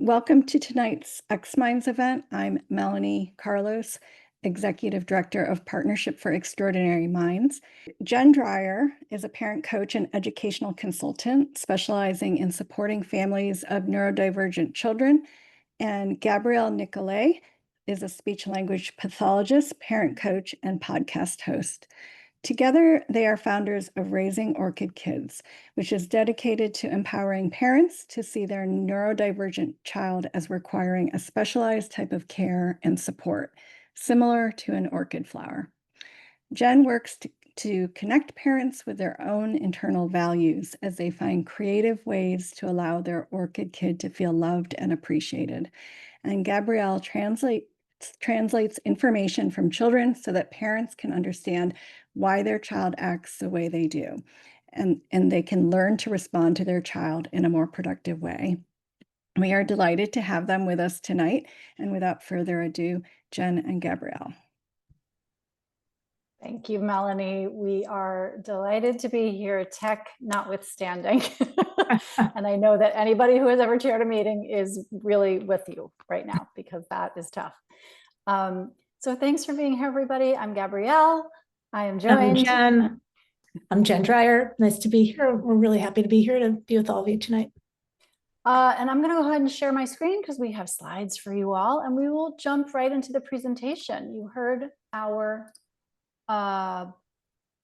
Welcome to tonight's xMinds event. I'm Melanie Carlos, Executive Director of Partnership for Extraordinary Minds. Jen Dryer is a parent coach and educational consultant specializing in supporting families of neurodivergent children. And Gabriele Nicolet is a speech language pathologist, parent coach, and podcast host. Together, they are founders of Raising Orchid Kids, which is dedicated to empowering parents to see their neurodivergent child as requiring a specialized type of care and support, similar to an orchid flower. Jen works to connect parents with their own internal values as they find creative ways to allow their orchid kid to feel loved and appreciated. And Gabriele translates information from children so that parents can understand why their child acts the way they do, and they can learn to respond to their child in a more productive way. We are delighted to have them with us tonight, and without further ado, Jen and Gabriele. Thank you, Melanie. We are delighted to be here, tech notwithstanding. And I know that anybody who has ever chaired a meeting is really with you right now, because that is tough. So thanks for being here, everybody. I'm Gabriele. I am joined. I'm Jen Dryer. Nice to be here. We're really happy to be here to be with all of you tonight. And I'm going to go ahead and share my screen because we have slides for you all, and we will jump right into the presentation. You heard our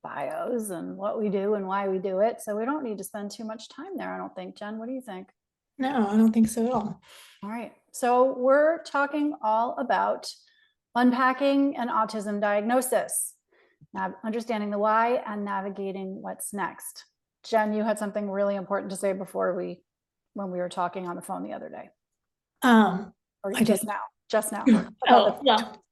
bios and what we do and why we do it, so we don't need to spend too much time there, I don't think. Jen, what do you think? No, I don't think so at all. All right, so we're talking all about unpacking an autism diagnosis, understanding the why and navigating what's next. Jen, you had something really important to say before when we were talking on the phone the other day. Or just now. Oh, well.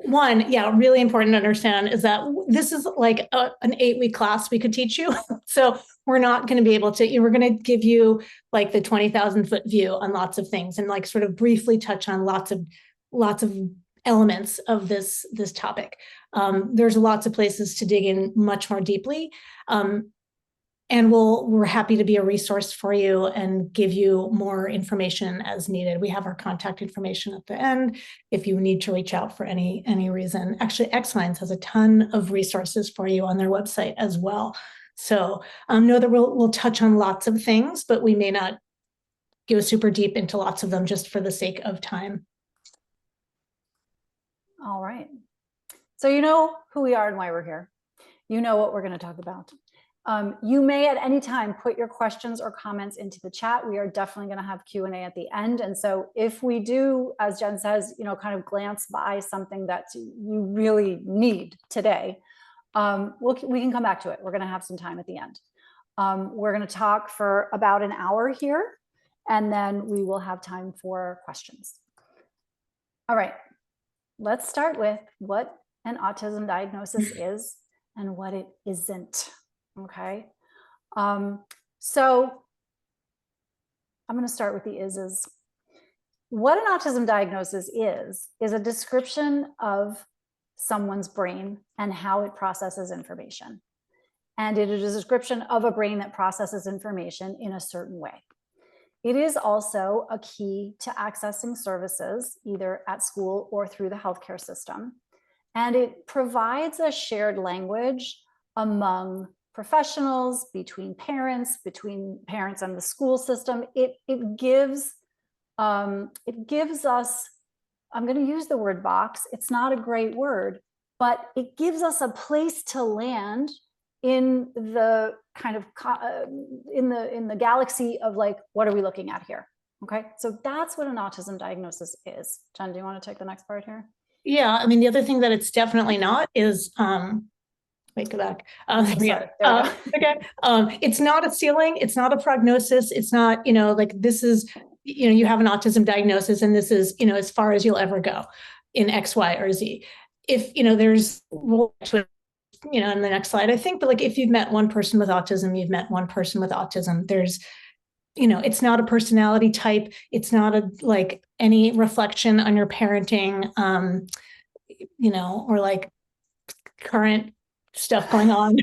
One, really important to understand is that this is like an 8-week class we could teach you. So we're not going to be able to, we're going to give you like the 20,000 foot view on lots of things and like sort of briefly touch on lots of elements of this topic. There's lots of places to dig in much more deeply. And we're happy to be a resource for you and give you more information as needed. We have our contact information at the end if you need to reach out for any reason. Actually, xMinds has a ton of resources for you on their website as well. So know that we'll touch on lots of things, but we may not go super deep into lots of them just for the sake of time. All right. So you know who we are and why we're here. You know what we're going to talk about. You may at any time put your questions or comments into the chat. We are definitely going to have Q&A at the end. And so if we do, as Jen says, kind of glance by something that you really need today, we can come back to it. We're going to have some time at the end. We're going to talk for about an hour here, and then we will have time for questions. All right, let's start with what an autism diagnosis is and what it isn't. Okay, so I'm going to start with the is's. What an autism diagnosis is a description of someone's brain and how it processes information. And it is a description of a brain that processes information in a certain way. It is also a key to accessing services, either at school or through the healthcare system. And it provides a shared language among professionals, between parents and the school system. It gives us, I'm going to use the word box. It's not a great word, but it gives us a place to land in the kind of in the galaxy of like, what are we looking at here? Okay, so that's what an autism diagnosis is. Jen, do you want to take the next part here? Yeah, I mean, the other thing that it's definitely not is wait, go back. Okay. It's not a ceiling. It's not a prognosis. It's not, like this is, you have an autism diagnosis and this is, as far as you'll ever go in X, Y, or Z. If, there's, in the next slide, I think, but like if you've met one person with autism, you've met one person with autism. There's, it's not a personality type. It's not like any reflection on your parenting, or like current stuff going on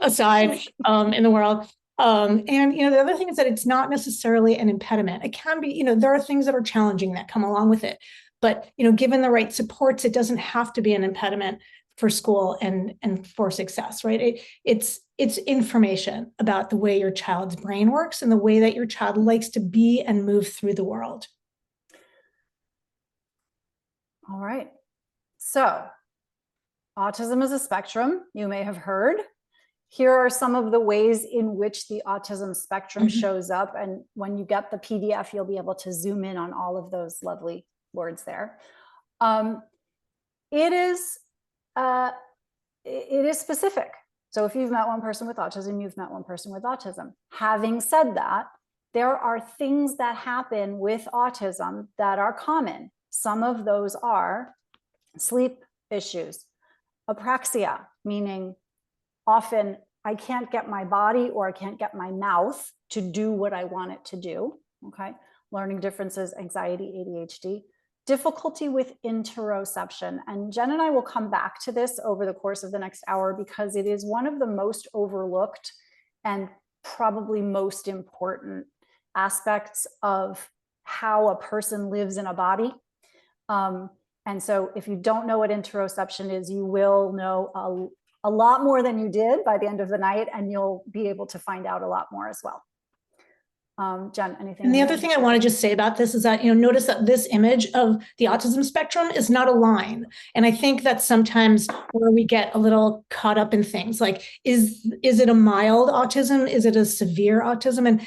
aside in the world. And, the other thing is that it's not necessarily an impediment. It can be, there are things that are challenging that come along with it. But, given the right supports, it doesn't have to be an impediment for school and for success, right? It's information about the way your child's brain works and the way that your child likes to be and move through the world. All right. So autism is a spectrum, you may have heard. Here are some of the ways in which the autism spectrum shows up. And when you get the PDF, you'll be able to zoom in on all of those lovely words there. It is specific. So if you've met one person with autism, you've met one person with autism. Having said that, there are things that happen with autism that are common. Some of those are sleep issues, apraxia, meaning often I can't get my body or I can't get my mouth to do what I want it to do. Okay. Learning differences, anxiety, ADHD, difficulty with interoception. And Jen and I will come back to this over the course of the next hour because it is one of the most overlooked and probably most important aspects of how a person lives in a body. And so if you don't know what interoception is, you will know a lot more than you did by the end of the night, and you'll be able to find out a lot more as well. Jen, anything? And the other thing I want to just say about this is that, notice that this image of the autism spectrum is not a line. And I think that sometimes where we get a little caught up in things like, is it a mild autism? Is it a severe autism? And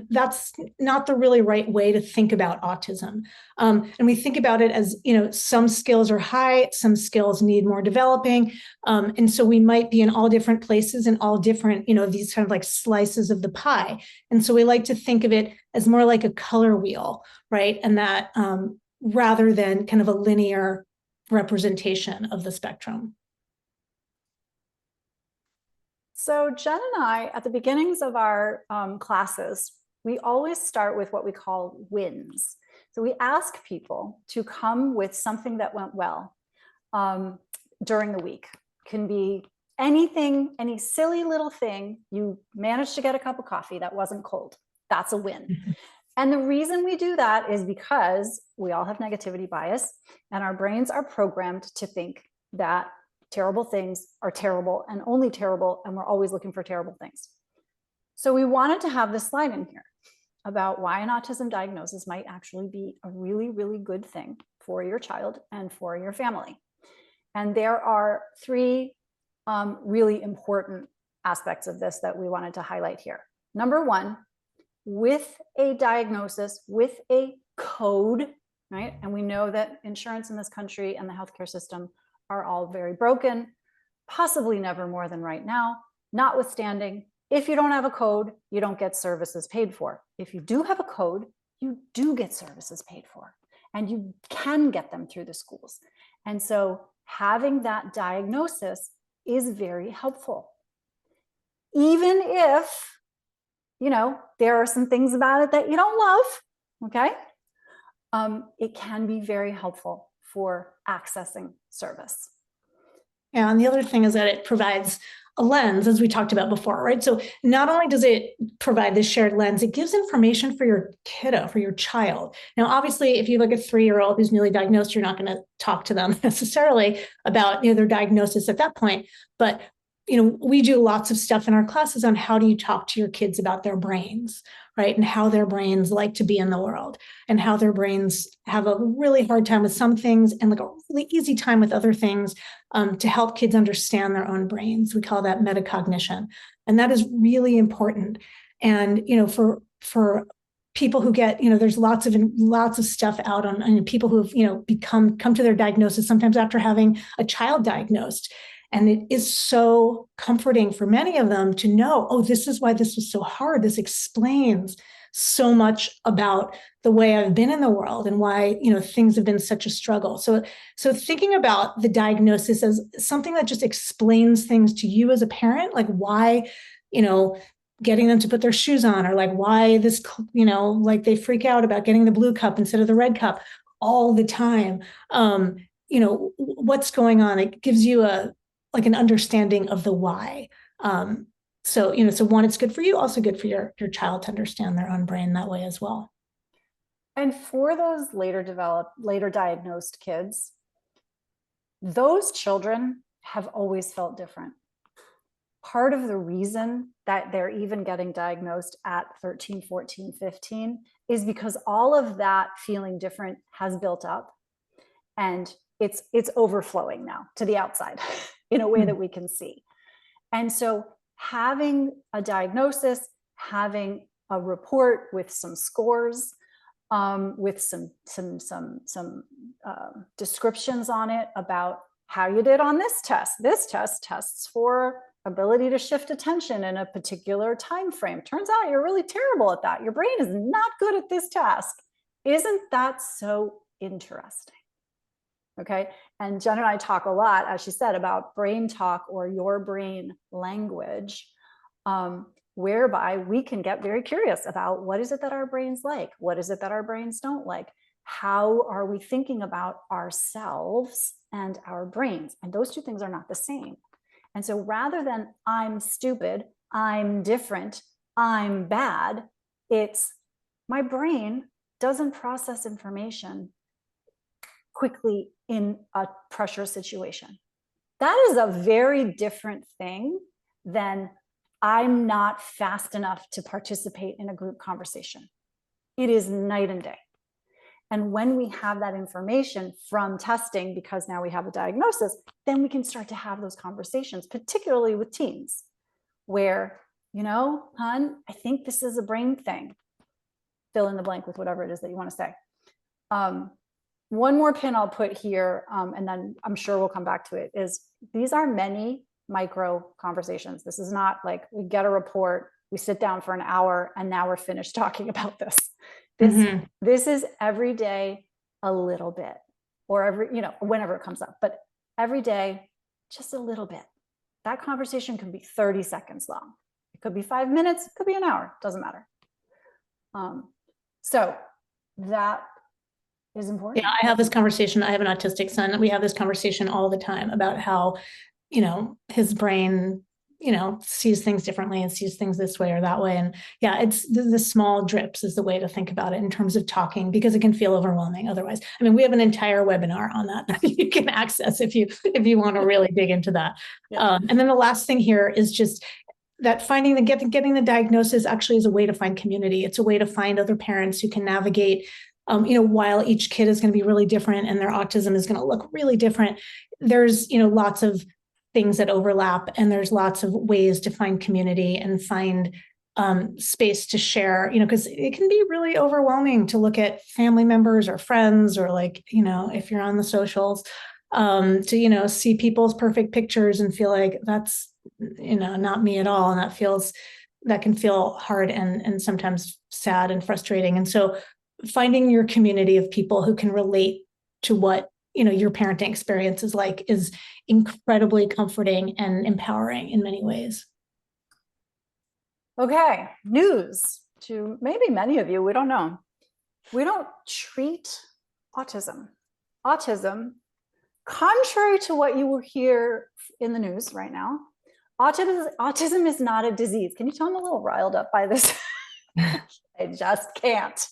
that's not the really right way to think about autism. And we think about it as, some skills are high, some skills need more developing. And so we might be in all different places and all different, these kind of like slices of the pie. And so we like to think of it as more like a color wheel, right? And that rather than kind of a linear representation of the spectrum. So Jen and I, at the beginnings of our classes, we always start with what we call wins. So we ask people to come with something that went well during the week. Can be anything, any silly little thing. You managed to get a cup of coffee that wasn't cold. That's a win. And the reason we do that is because we all have negativity bias and our brains are programmed to think that terrible things are terrible and only terrible, and we're always looking for terrible things. So we wanted to have this slide in here about why an autism diagnosis might actually be a really, really good thing for your child and for your family. And there are three really important aspects of this that we wanted to highlight here. Number one, with a diagnosis, with a code, right? And we know that insurance in this country and the healthcare system are all very broken, possibly never more than right now. Notwithstanding, if you don't have a code, you don't get services paid for. If you do have a code, you do get services paid for, and you can get them through the schools. And so having that diagnosis is very helpful. Even if, there are some things about it that you don't love, okay? It can be very helpful for accessing service. Yeah, and the other thing is that it provides a lens, as we talked about before, right? So not only does it provide this shared lens, it gives information for your kiddo, for your child. Now, obviously, if you look at a 3-year-old who's newly diagnosed, you're not going to talk to them necessarily about their diagnosis at that point. But we do lots of stuff in our classes on how do you talk to your kids about their brains, right? And how their brains like to be in the world and how their brains have a really hard time with some things and like a really easy time with other things to help kids understand their own brains. We call that metacognition. And that is really important. And, for people who get, there's lots of stuff out on people who've, come to their diagnosis sometimes after having a child diagnosed. And it is so comforting for many of them to know, oh, this is why this was so hard. This explains so much about the way I've been in the world and why, things have been such a struggle. So thinking about the diagnosis as something that just explains things to you as a parent, like why, getting them to put their shoes on, or like why this, like they freak out about getting the blue cup instead of the red cup all the time. What's going on? It gives you an understanding of the why. So, so one, it's good for you, also good for your child to understand their own brain that way as well. And for those later diagnosed kids, those children have always felt different. Part of the reason that they're even getting diagnosed at 13, 14, 15 is because all of that feeling different has built up, and it's overflowing now to the outside in a way that we can see. And so having a diagnosis, having a report with some scores, with some descriptions on it about how you did on this test. This test tests for ability to shift attention in a particular time frame. Turns out you're really terrible at that. Your brain is not good at this task. Isn't that so interesting? Okay. And Jen and I talk a lot, as she said, about brain talk or your brain language, whereby we can get very curious about what is it that our brains like? What is it that our brains don't like? How are we thinking about ourselves and our brains? And those two things are not the same. And so rather than I'm stupid, I'm different, I'm bad, it's my brain doesn't process information quickly in a pressure situation. That is a very different thing than I'm not fast enough to participate in a group conversation. It is night and day. And when we have that information from testing, because now we have a diagnosis, then we can start to have those conversations, particularly with teens, where, hon, I think this is a brain thing. Fill in the blank with whatever it is that you want to say. One more pin I'll put here, and then I'm sure we'll come back to it, is these are many micro conversations. This is not like we get a report, we sit down for an hour, and now we're finished talking about this. This is every day a little bit, or whenever it comes up, but every day, just a little bit. That conversation could be 30 seconds long. It could be 5 minutes, it could be an hour, doesn't matter. So that is important. Yeah, I have this conversation. I have an autistic son. We have this conversation all the time about how, his brain, sees things differently and sees things this way or that way. And yeah, it's the small drips is the way to think about it in terms of talking, because it can feel overwhelming otherwise. I mean, we have an entire webinar on that you can access if you want to really dig into that. Yeah. And then the last thing here is just that getting the diagnosis actually is a way to find community. It's a way to find other parents who can navigate, while each kid is going to be really different and their autism is going to look really different. There's, lots of things that overlap, and there's lots of ways to find community and find space to share, because it can be really overwhelming to look at family members or friends, or if you're on the socials, to, see people's perfect pictures and feel like that's, not me at all. And that can feel hard and sometimes sad and frustrating. And so finding your community of people who can relate to what your parenting experience is like is incredibly comforting and empowering in many ways. Okay, news to maybe many of you, we don't know. We don't treat autism. Autism, contrary to what you will hear in the news right now, autism is not a disease. Can you tell I'm a little riled up by this? I just can't.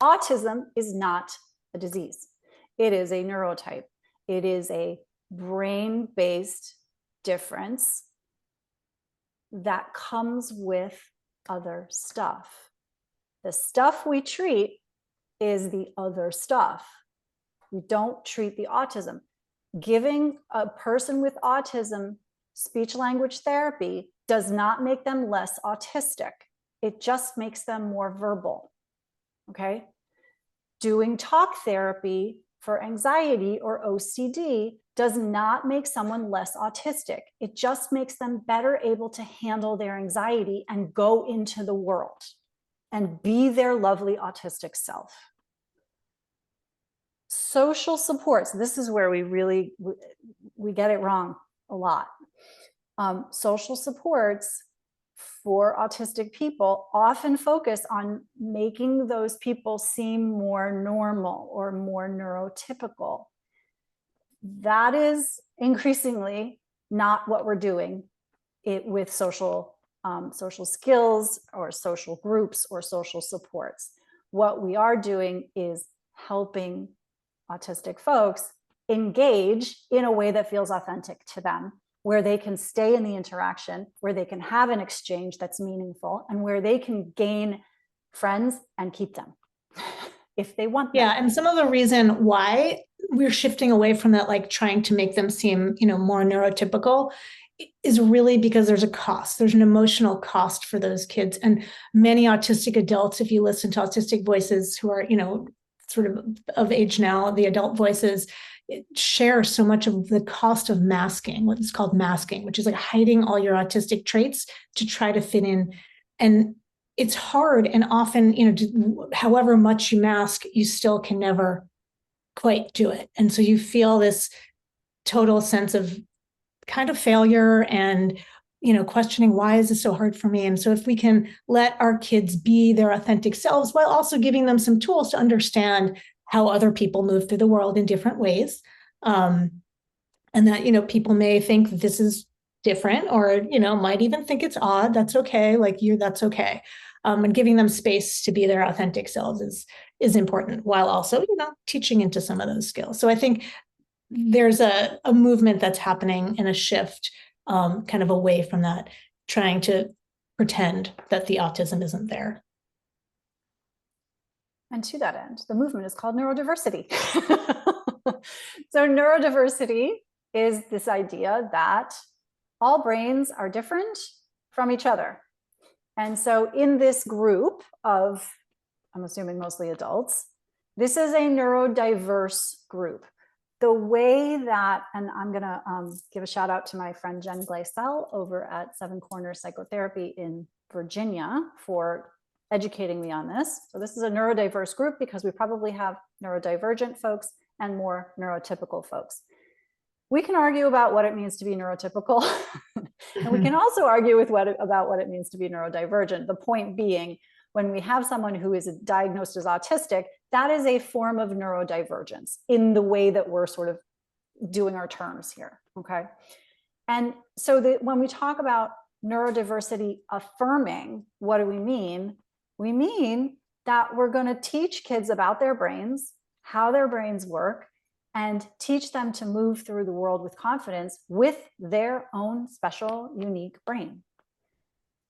Autism is not a disease. It is a neurotype. It is a brain-based difference that comes with other stuff. The stuff we treat is the other stuff. We don't treat the autism. Giving a person with autism speech language therapy does not make them less autistic. It just makes them more verbal. Okay? Doing talk therapy for anxiety or OCD does not make someone less autistic. It just makes them better able to handle their anxiety and go into the world and be their lovely autistic self. Social supports, this is where we get it wrong a lot. Social supports for autistic people often focus on making those people seem more normal or more neurotypical. That is increasingly not what we're doing with social social skills or social groups or social supports. What we are doing is helping autistic folks engage in a way that feels authentic to them, where they can stay in the interaction, where they can have an exchange that's meaningful, and where they can gain friends and keep them if they want them. Yeah, and some of the reason why we're shifting away from that, like trying to make them seem, more neurotypical, is really because there's a cost. There's an emotional cost for those kids. And many autistic adults, if you listen to autistic voices who are, sort of age now, the adult voices share so much of the cost of masking, what's called masking, which is like hiding all your autistic traits to try to fit in. And it's hard. And often, however much you mask, you still can never quite do it. And so you feel this total sense of kind of failure and, questioning, why is this so hard for me? And so if we can let our kids be their authentic selves while also giving them some tools to understand how other people move through the world in different ways, and that, people may think this is different or, might even think it's odd. That's okay. That's okay. And giving them space to be their authentic selves is important, while also, teaching into some of those skills. So I think there's a movement that's happening and a shift kind of away from that, trying to pretend that the autism isn't there. And to that end, the movement is called neurodiversity. So neurodiversity is this idea that all brains are different from each other. And so in this group of, I'm assuming mostly adults, this is a neurodiverse group. The way that, and I'm going to give a shout out to my friend Jen Gleisel over at Seven Corners Psychotherapy in Virginia for educating me on this. So this is a neurodiverse group because we probably have neurodivergent folks and more neurotypical folks. We can argue about what it means to be neurotypical, and we can also argue about what it means to be neurodivergent. The point being, when we have someone who is diagnosed as autistic, that is a form of neurodivergence in the way that we're sort of doing our terms here, okay? And so when we talk about neurodiversity affirming, what do we mean? We mean that we're going to teach kids about their brains, how their brains work, and teach them to move through the world with confidence with their own special, unique brain.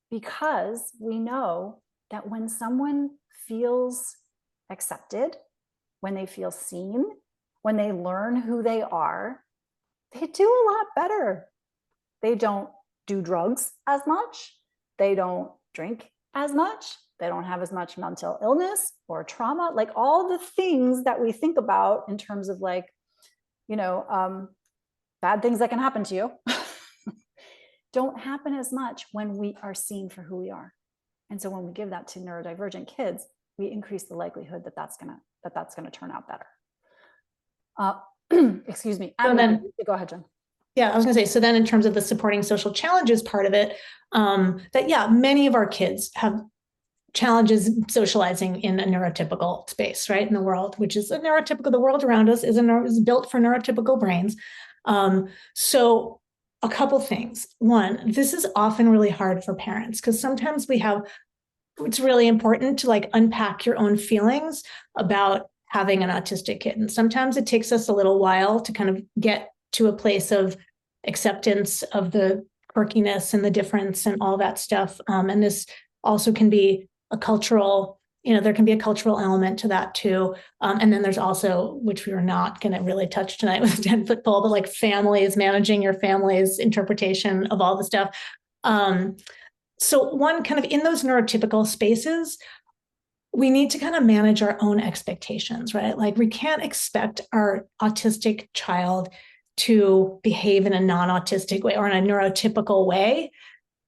Because we know that when someone feels accepted, when they feel seen, when they learn who they are, they do a lot better. They don't do drugs as much. They don't drink as much. They don't have as much mental illness or trauma, like all the things that we think about in terms of bad things that can happen to you don't happen as much when we are seen for who we are. And so when we give that to neurodivergent kids, we increase the likelihood that that's gonna turn out better. Excuse me. So then, go ahead, Jen. Yeah, I was gonna say, so then in terms of the supporting social challenges part of it, many of our kids have challenges socializing in a neurotypical space, right, in the world, which is the world around us is built for neurotypical brains. So a couple things. One, this is often really hard for parents because sometimes it's really important to unpack your own feelings about having an autistic kid. And sometimes it takes us a little while to kind of get to a place of acceptance of the quirkiness and the difference and all that stuff. And this also can be a cultural, there can be a cultural element to that too. And then there's also, which we are not going to really touch tonight with 10-foot pole, but families, managing your family's interpretation of all the stuff. So one, kind of in those neurotypical spaces, we need to kind of manage our own expectations, right? We can't expect our autistic child to behave in a non-autistic way or in a neurotypical way,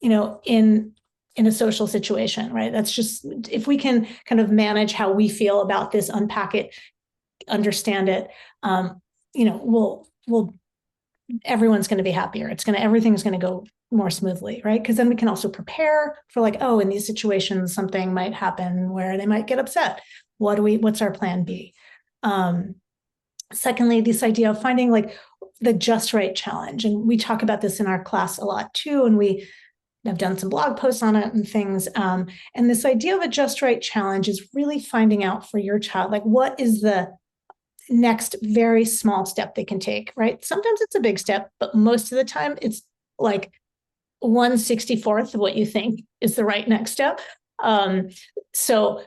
in a social situation, right? That's just, if we can kind of manage how we feel about this, unpack it, understand it, everyone's going to be happier. Everything's going to go more smoothly, right? Because then we can also prepare for in these situations, something might happen where they might get upset. What's our plan B? Secondly, this idea of finding the just right challenge. And we talk about this in our class a lot too. And we I've done some blog posts on it and things. And this idea of a just right challenge is really finding out for your child, like, what is the next very small step they can take, right? Sometimes it's a big step, but most of the time it's like 1/64th of what you think is the right next step. So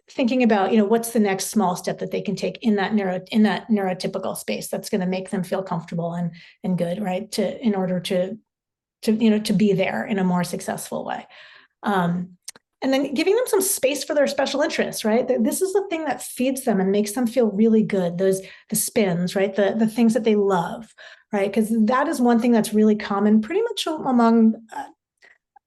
thinking about, what's the next small step that they can take in that neurotypical space that's going to make them feel comfortable and good, right? In order to be there in a more successful way. And then giving them some space for their special interests, right? This is the thing that feeds them and makes them feel really good. The spins, right? The things that they love, right? Because that is one thing that's really common pretty much among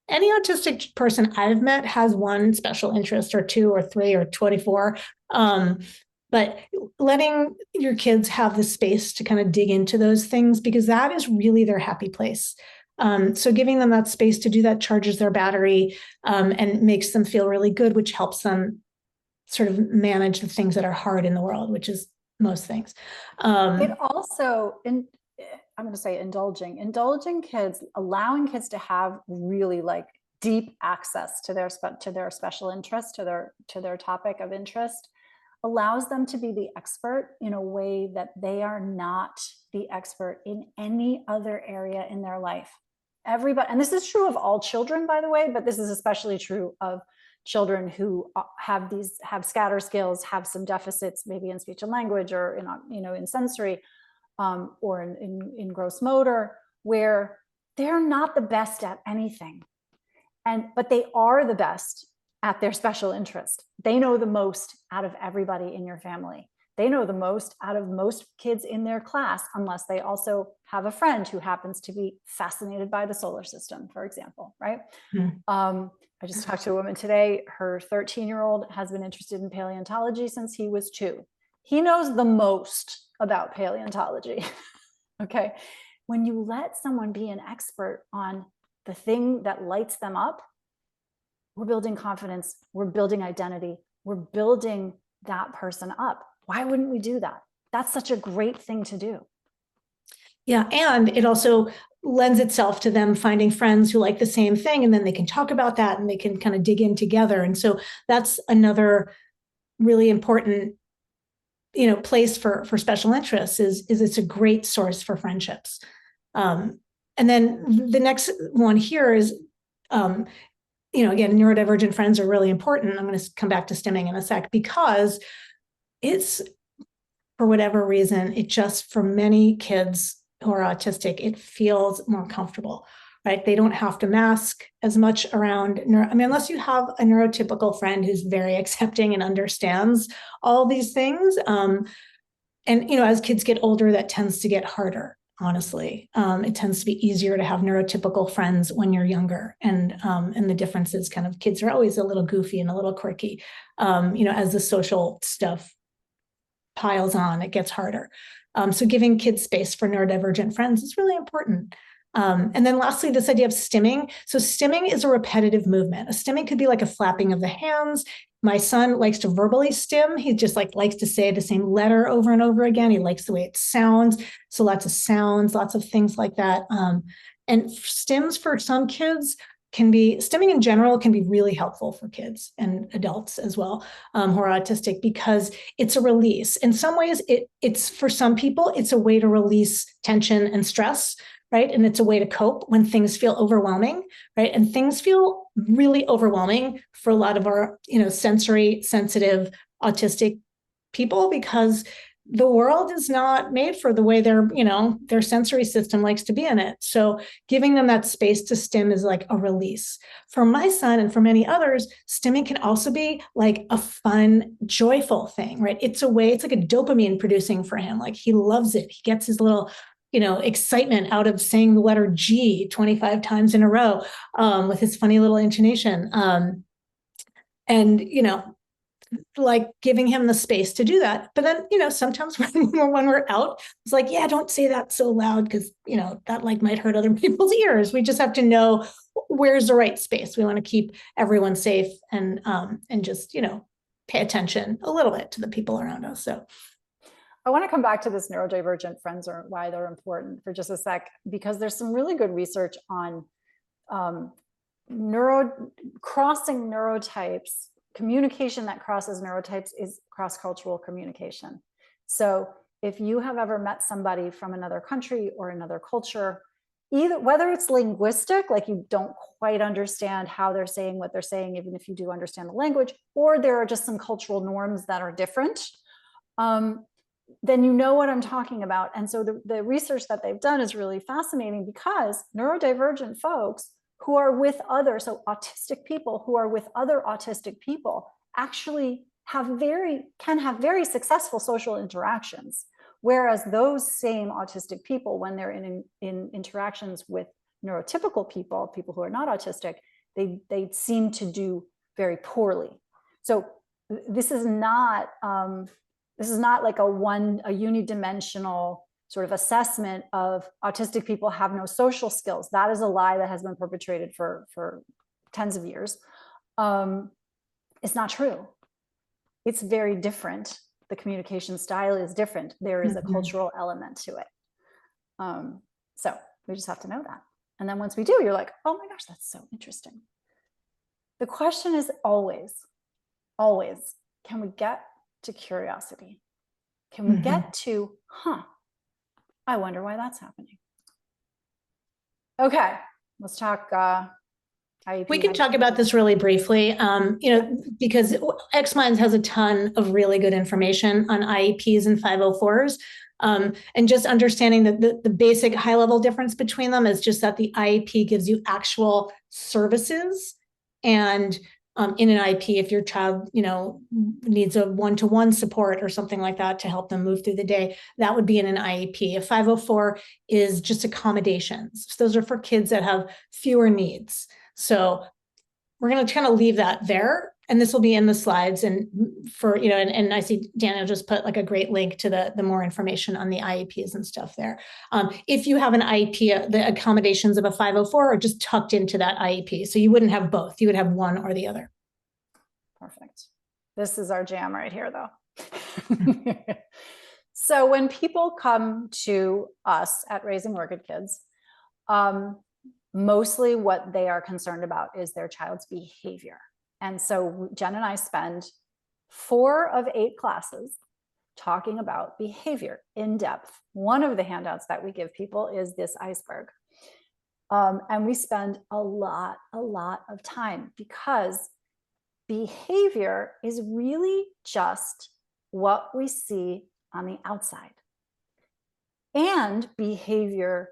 any autistic person I've met has one special interest or two or three or 24. But letting your kids have the space to kind of dig into those things, because that is really their happy place. So giving them that space to do that charges their battery and makes them feel really good, which helps them sort of manage the things that are hard in the world, which is most things. It also, I'm going to say indulging kids, allowing kids to have really like deep access to their special interest, to their topic of interest, allows them to be the expert in a way that they are not the expert in any other area in their life. Everybody, and this is true of all children, by the way, but this is especially true of children who have scatter skills, have some deficits, maybe in speech and language or in sensory, or in gross motor, where they're not the best at anything, but they are the best at their special interest. They know the most out of everybody in your family. They know the most out of most kids in their class, unless they also have a friend who happens to be fascinated by the solar system, for example, right? Mm. I just talked to a woman today. Her 13-year-old has been interested in paleontology since he was 2. He knows the most about paleontology. Okay. When you let someone be an expert on the thing that lights them up, we're building confidence, we're building identity, we're building that person up. Why wouldn't we do that? That's such a great thing to do. Yeah, and it also lends itself to them finding friends who like the same thing, and then they can talk about that and they can kind of dig in together. And so that's another really important, place for special interests is it's a great source for friendships. And then the next one here is, again, neurodivergent friends are really important. I'm going to come back to stimming in a sec, because it's, for whatever reason, it just, for many kids who are autistic, it feels more comfortable, right? They don't have to mask as much around, unless you have a neurotypical friend who's very accepting and understands all these things. And, as kids get older, that tends to get harder, honestly. It tends to be easier to have neurotypical friends when you're younger. And the difference is kind of kids are always a little goofy and a little quirky. As the social stuff piles on, it gets harder. So giving kids space for neurodivergent friends is really important. And then lastly, this idea of stimming. So stimming is a repetitive movement. A stimming could be like a flapping of the hands. My son likes to verbally stim. He just likes to say the same letter over and over again. He likes the way it sounds. So lots of sounds, lots of things like that. And stims for some kids stimming in general can be really helpful for kids and adults as well, who are autistic, because it's a release. In some ways, it's for some people, it's a way to release tension and stress, right? And it's a way to cope when things feel overwhelming, right? And things feel really overwhelming for a lot of our, sensory sensitive autistic people, because the world is not made for the way their sensory system likes to be in it. So giving them that space to stim is like a release. For my son and for many others, stimming can also be like a fun, joyful thing, right? It's like a dopamine producing for him. Like he loves it. He gets his little, excitement out of saying the letter G 25 times in a row, with his funny little intonation. And, like giving him the space to do that. But then, sometimes when we're out, it's like, yeah, don't say that so loud, because, that might hurt other people's ears. We just have to know where's the right space. We want to keep everyone safe and just, pay attention a little bit to the people around us. So I want to come back to this neurodivergent friends, or why they're important, for just a sec, because there's some really good research on crossing neurotypes, communication that crosses neurotypes is cross-cultural communication. So if you have ever met somebody from another country or another culture, either whether it's linguistic, like you don't quite understand how they're saying what they're saying, even if you do understand the language, or there are just some cultural norms that are different, then you know what I'm talking about. And so the research that they've done is really fascinating, because neurodivergent folks who are with other, so autistic people who are with other autistic people, actually can have very successful social interactions. Whereas those same autistic people, when they're in interactions with neurotypical people, people who are not autistic, they seem to do very poorly. So this is not like a unidimensional sort of assessment of autistic people have no social skills. That is a lie that has been perpetrated for tens of years. It's not true. It's very different. The communication style is different. There is a cultural element to it. So we just have to know that. And then once we do, you're like, oh my gosh, that's so interesting. The question is always, can we get to curiosity? Can we get to, I wonder why that's happening. Okay, let's talk IEP. We can talk about this really briefly, because xMinds has a ton of really good information on IEPs and 504s. And just understanding that the basic high-level difference between them is just that the IEP gives you actual services. And in an IEP, if your child, needs a one-to-one support or something like that to help them move through the day, that would be in an IEP. A 504 is just accommodations. So those are for kids that have fewer needs. So we're going to kind of leave that there. And this will be in the slides. And for, and I see Daniel just put like a great link to the more information on the IEPs and stuff there. If you have an IEP, the accommodations of a 504 are just tucked into that IEP. So you wouldn't have both. You would have one or the other. Perfect. This is our jam right here, though. So when people come to us at Raising Orchid Kids, mostly what they are concerned about is their child's behavior. And so Jen and I spend 4 of 8 classes talking about behavior in depth. One of the handouts that we give people is this iceberg. And we spend a lot of time, because behavior is really just what we see on the outside. And behavior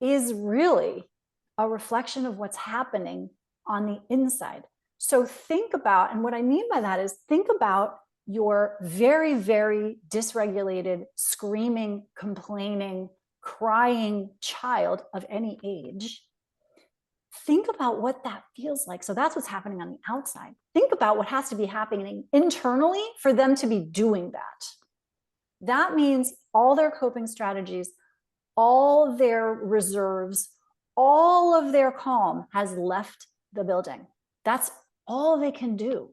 is really a reflection of what's happening on the inside. So think about, and what I mean by that is, think about your very, very dysregulated, screaming, complaining, crying child of any age. Think about what that feels like. So that's what's happening on the outside. Think about what has to be happening internally for them to be doing that. That means all their coping strategies, all their reserves, all of their calm has left the building. That's all they can do,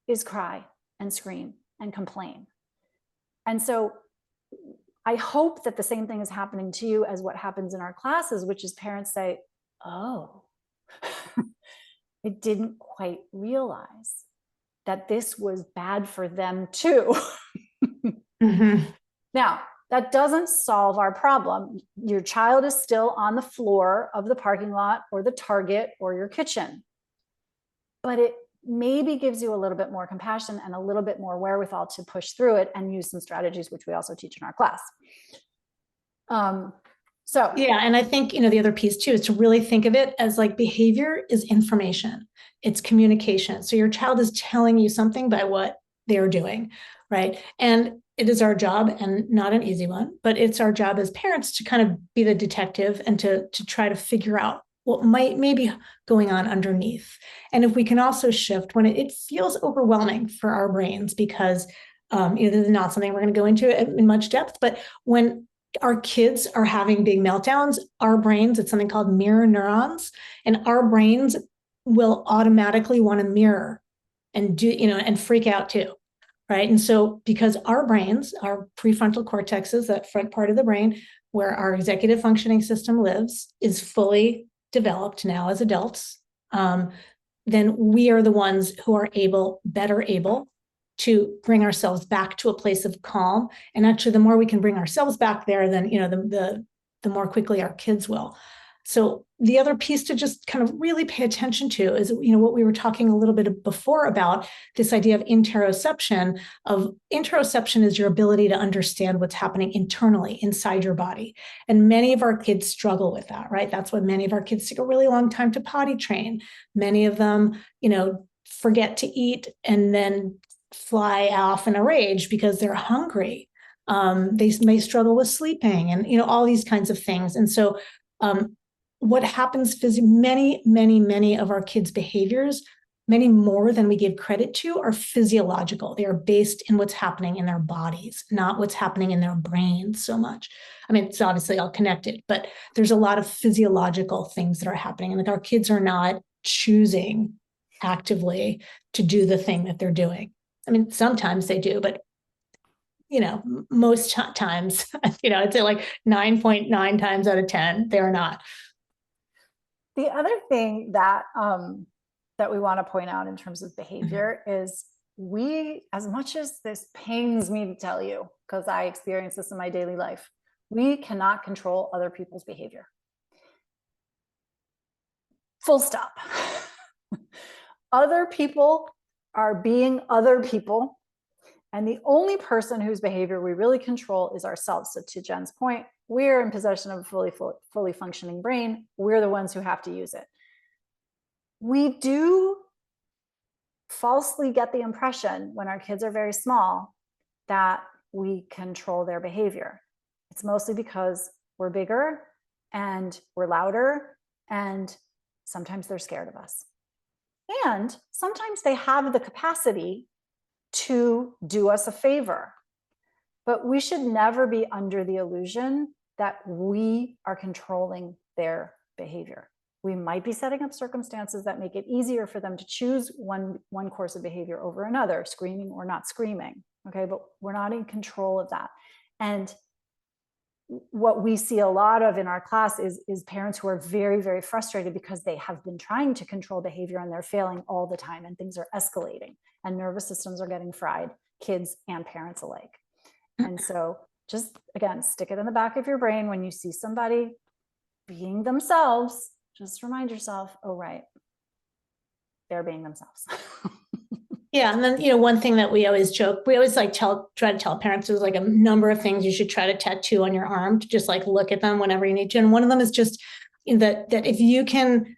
is cry and scream and complain. And so I hope that the same thing is happening to you as what happens in our classes, which is parents say, oh, I didn't quite realize that this was bad for them too. Now, that doesn't solve our problem. Your child is still on the floor of the parking lot or the Target or your kitchen. But it maybe gives you a little bit more compassion and a little bit more wherewithal to push through it and use some strategies, which we also teach in our class. Yeah, and I think, the other piece too is to really think of it as like behavior is information. It's communication. So your child is telling you something by what they're doing, right? And it is our job, and not an easy one, but it's our job as parents to kind of be the detective and to try to figure out what may be going on underneath. And if we can also shift when it feels overwhelming for our brains, because this is not something we're going to go into in much depth, but when our kids are having big meltdowns, our brains, it's something called mirror neurons, and our brains will automatically want to mirror and do, and freak out too. Right. And so because our brains, our prefrontal cortexes, that front part of the brain where our executive functioning system lives, is fully developed now as adults. then we are the ones who are better able to bring ourselves back to a place of calm. And actually, the more we can bring ourselves back there, then, the more quickly our kids will. So the other piece to just kind of really pay attention to is, what we were talking a little bit before about this idea of interoception. Interoception is your ability to understand what's happening internally inside your body. And many of our kids struggle with that, right? That's why many of our kids take a really long time to potty train. Many of them, forget to eat and then fly off in a rage because they're hungry. They may struggle with sleeping and, all these kinds of things. And so, what happens many of our kids' behaviors, many more than we give credit to, are physiological. They are based in what's happening in their bodies, not what's happening in their brains so much. I mean, it's obviously all connected, but there's a lot of physiological things that are happening. And our kids are not choosing actively to do the thing that they're doing. I mean, sometimes they do, but most times, I'd say like 9.9 times out of 10, they're not. The other thing that that we want to point out in terms of behavior is as much as this pains me to tell you, because I experience this in my daily life, we cannot control other people's behavior. Full stop. Other people are being other people. And the only person whose behavior we really control is ourselves. So to Jen's point, we're in possession of a fully functioning brain. We're the ones who have to use it. We do falsely get the impression when our kids are very small that we control their behavior. It's mostly because we're bigger and we're louder, and sometimes they're scared of us. And sometimes they have the capacity to do us a favor. But we should never be under the illusion that we are controlling their behavior. We might be setting up circumstances that make it easier for them to choose one course of behavior over another, screaming or not screaming, okay? But we're not in control of that. And what we see a lot of in our class is parents who are very, very frustrated because they have been trying to control behavior and they're failing all the time, and things are escalating and nervous systems are getting fried, kids and parents alike. And so just, again, stick it in the back of your brain when you see somebody being themselves, just remind yourself, oh, right, they're being themselves. Yeah. And then, one thing that we always joke, we always try to tell parents, there's like a number of things you should try to tattoo on your arm to just look at them whenever you need to. And one of them is just that if you can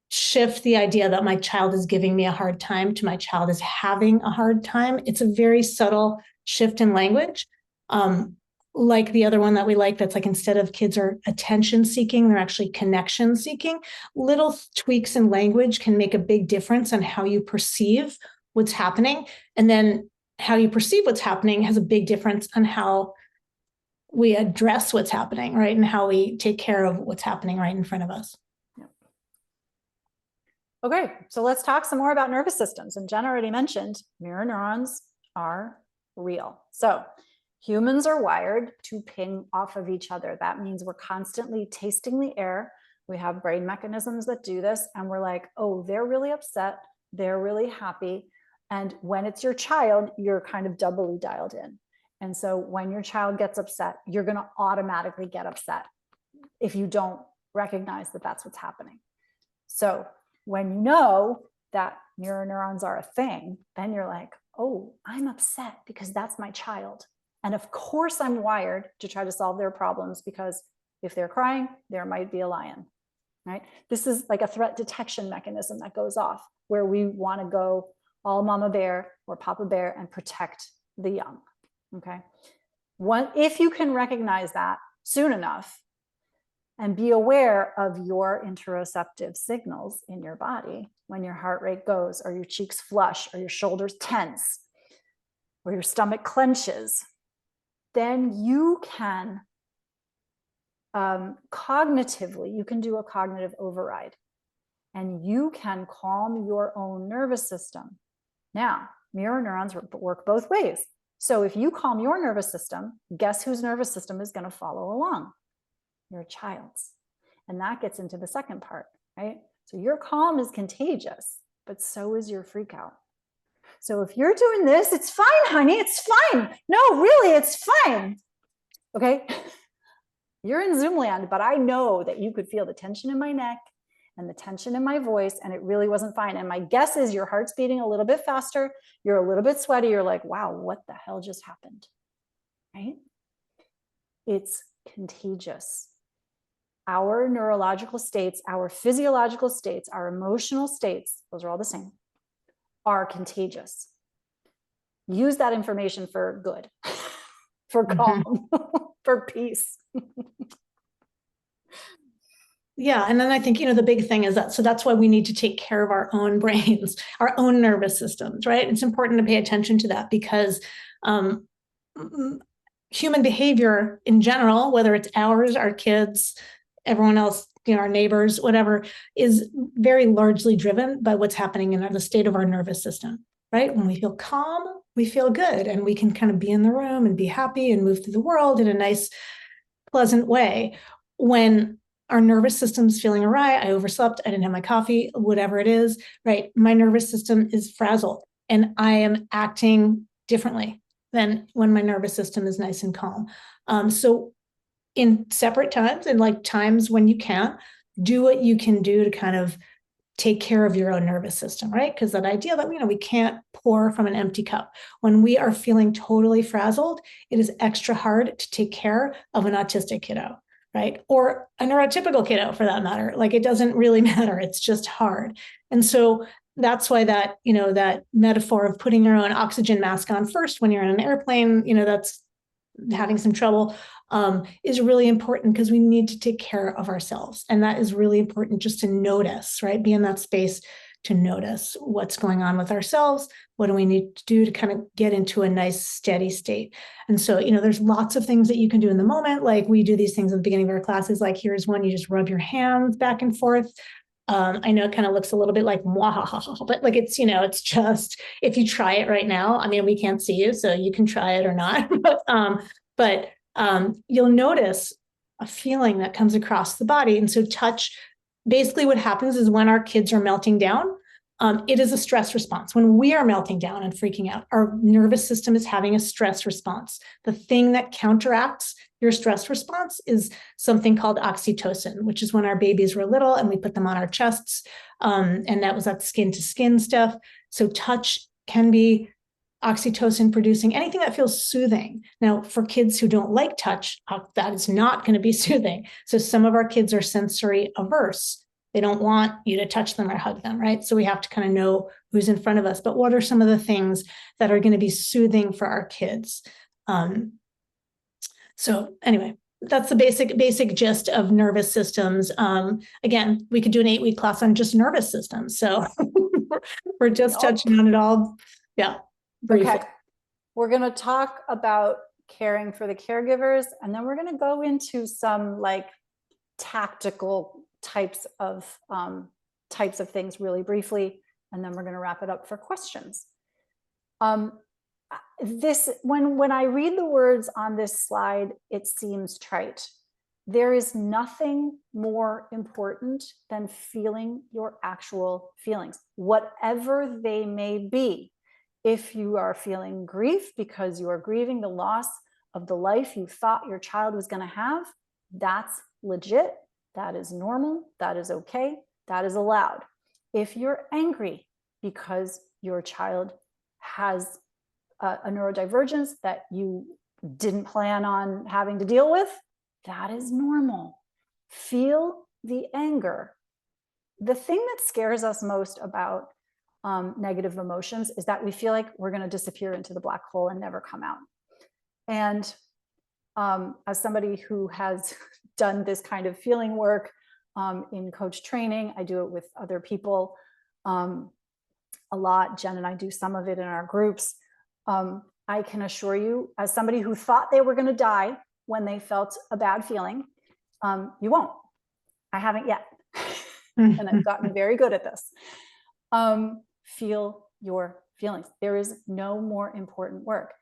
shift the idea that my child is giving me a hard time to my child is having a hard time, it's a very subtle shift in language. Like the other one that we like, that's instead of kids are attention seeking, they're actually connection seeking. Little tweaks in language can make a big difference on how you perceive what's happening. And then how you perceive what's happening has a big difference on how we address what's happening, right? And how we take care of what's happening right in front of us. Okay, so let's talk some more about nervous systems. And Jen already mentioned mirror neurons are real. So humans are wired to ping off of each other. That means we're constantly tasting the air. We have brain mechanisms that do this. And we're like, oh, they're really upset. They're really happy. And when it's your child, you're kind of doubly dialed in. And so when your child gets upset, you're going to automatically get upset if you don't recognize that that's what's happening. So when you know that mirror neurons are a thing, then you're like, oh, I'm upset because that's my child. And of course I'm wired to try to solve their problems, because if they're crying, there might be a lion, right? This is like a threat detection mechanism that goes off where we want to go all mama bear or papa bear and protect the young, okay? If you can recognize that soon enough and be aware of your interoceptive signals in your body, when your heart rate goes, or your cheeks flush, or your shoulders tense, or your stomach clenches, then you can cognitively, you can do a cognitive override, and you can calm your own nervous system. Now, mirror neurons work both ways. So if you calm your nervous system, guess whose nervous system is going to follow along? Your child's. And that gets into the second part, right? So your calm is contagious, but so is your freak out. So if you're doing this, it's fine, honey, it's fine. No, really, it's fine. Okay. You're in Zoom land, but I know that you could feel the tension in my neck and the tension in my voice, and it really wasn't fine. And my guess is your heart's beating a little bit faster. You're a little bit sweaty. You're like, wow, what the hell just happened? Right? It's contagious. Our neurological states, our physiological states, our emotional states, those are all the same, are contagious. Use that information for good, for calm, for peace. Yeah. And then I think, the big thing is that, so that's why we need to take care of our own brains, our own nervous systems, right? It's important to pay attention to that because human behavior in general, whether it's ours, our kids, everyone else, our neighbors, whatever, is very largely driven by what's happening in the state of our nervous system, right? When we feel calm, we feel good and we can kind of be in the room and be happy and move through the world in a nice, pleasant way. When our nervous system's feeling awry, I overslept, I didn't have my coffee, whatever it is, right? My nervous system is frazzled and I am acting differently than when my nervous system is nice and calm. So in separate times and like times when you can't, do what you can do to kind of take care of your own nervous system, right? Because that idea that, we can't pour from an empty cup. When we are feeling totally frazzled, it is extra hard to take care of an autistic kiddo, right? Or a neurotypical kiddo for that matter. Like it doesn't really matter. It's just hard. And so that's why that, that metaphor of putting your own oxygen mask on first when you're in an airplane, that's having some trouble, is really important because we need to take care of ourselves. And that is really important just to notice, right? Be in that space to notice what's going on with ourselves. What do we need to do to kind of get into a nice steady state? And so, there's lots of things that you can do in the moment. Like we do these things at the beginning of our classes, like here's one, you just rub your hands back and forth. I know it kind of looks a little bit like mwahaha, but like it's, it's just, if you try it right now, we can't see you, so you can try it or not. but you'll notice a feeling that comes across the body. And so touch, basically what happens is when our kids are melting down, it is a stress response. When we are melting down and freaking out, our nervous system is having a stress response. The thing that counteracts your stress response is something called oxytocin, which is when our babies were little and we put them on our chests. And that was that skin to skin stuff. So touch can be oxytocin producing, anything that feels soothing. Now, for kids who don't like touch, that is not going to be soothing. So some of our kids are sensory averse. They don't want you to touch them or hug them, right? So we have to kind of know who's in front of us. But what are some of the things that are going to be soothing for our kids? So anyway, that's the basic gist of nervous systems. Again, we could do an 8-week class on just nervous systems. So we're just touching on it all. Yeah. Briefly. Okay. We're going to talk about caring for the caregivers, and then we're going to go into some like tactical types of things really briefly, and then we're going to wrap it up for questions. When I read the words on this slide, it seems trite. There is nothing more important than feeling your actual feelings, whatever they may be. If you are feeling grief because you are grieving the loss of the life you thought your child was going to have, that's legit. That is normal. That is okay. That is allowed. If you're angry because your child has a neurodivergence that you didn't plan on having to deal with, that is normal. Feel the anger. The thing that scares us most about negative emotions is that we feel like we're going to disappear into the black hole and never come out. And as somebody who has done this kind of feeling work in coach training, I do it with other people a lot. Jen and I do some of it in our groups. I can assure you, as somebody who thought they were going to die when they felt a bad feeling, you won't. I haven't yet. And I've gotten very good at this. Feel your feelings. There is no more important work.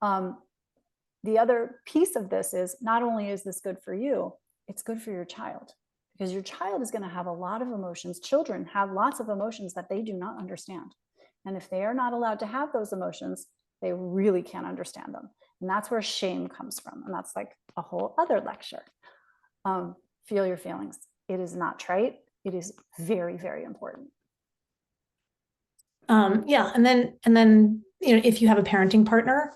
The other piece of this is not only is this good for you, it's good for your child, because your child is going to have a lot of emotions. Children have lots of emotions that they do not understand. And if they are not allowed to have those emotions, they really can't understand them. And that's where shame comes from. And that's like a whole other lecture. Feel your feelings. It is not trite. It is very, very important. Yeah. And then, if you have a parenting partner,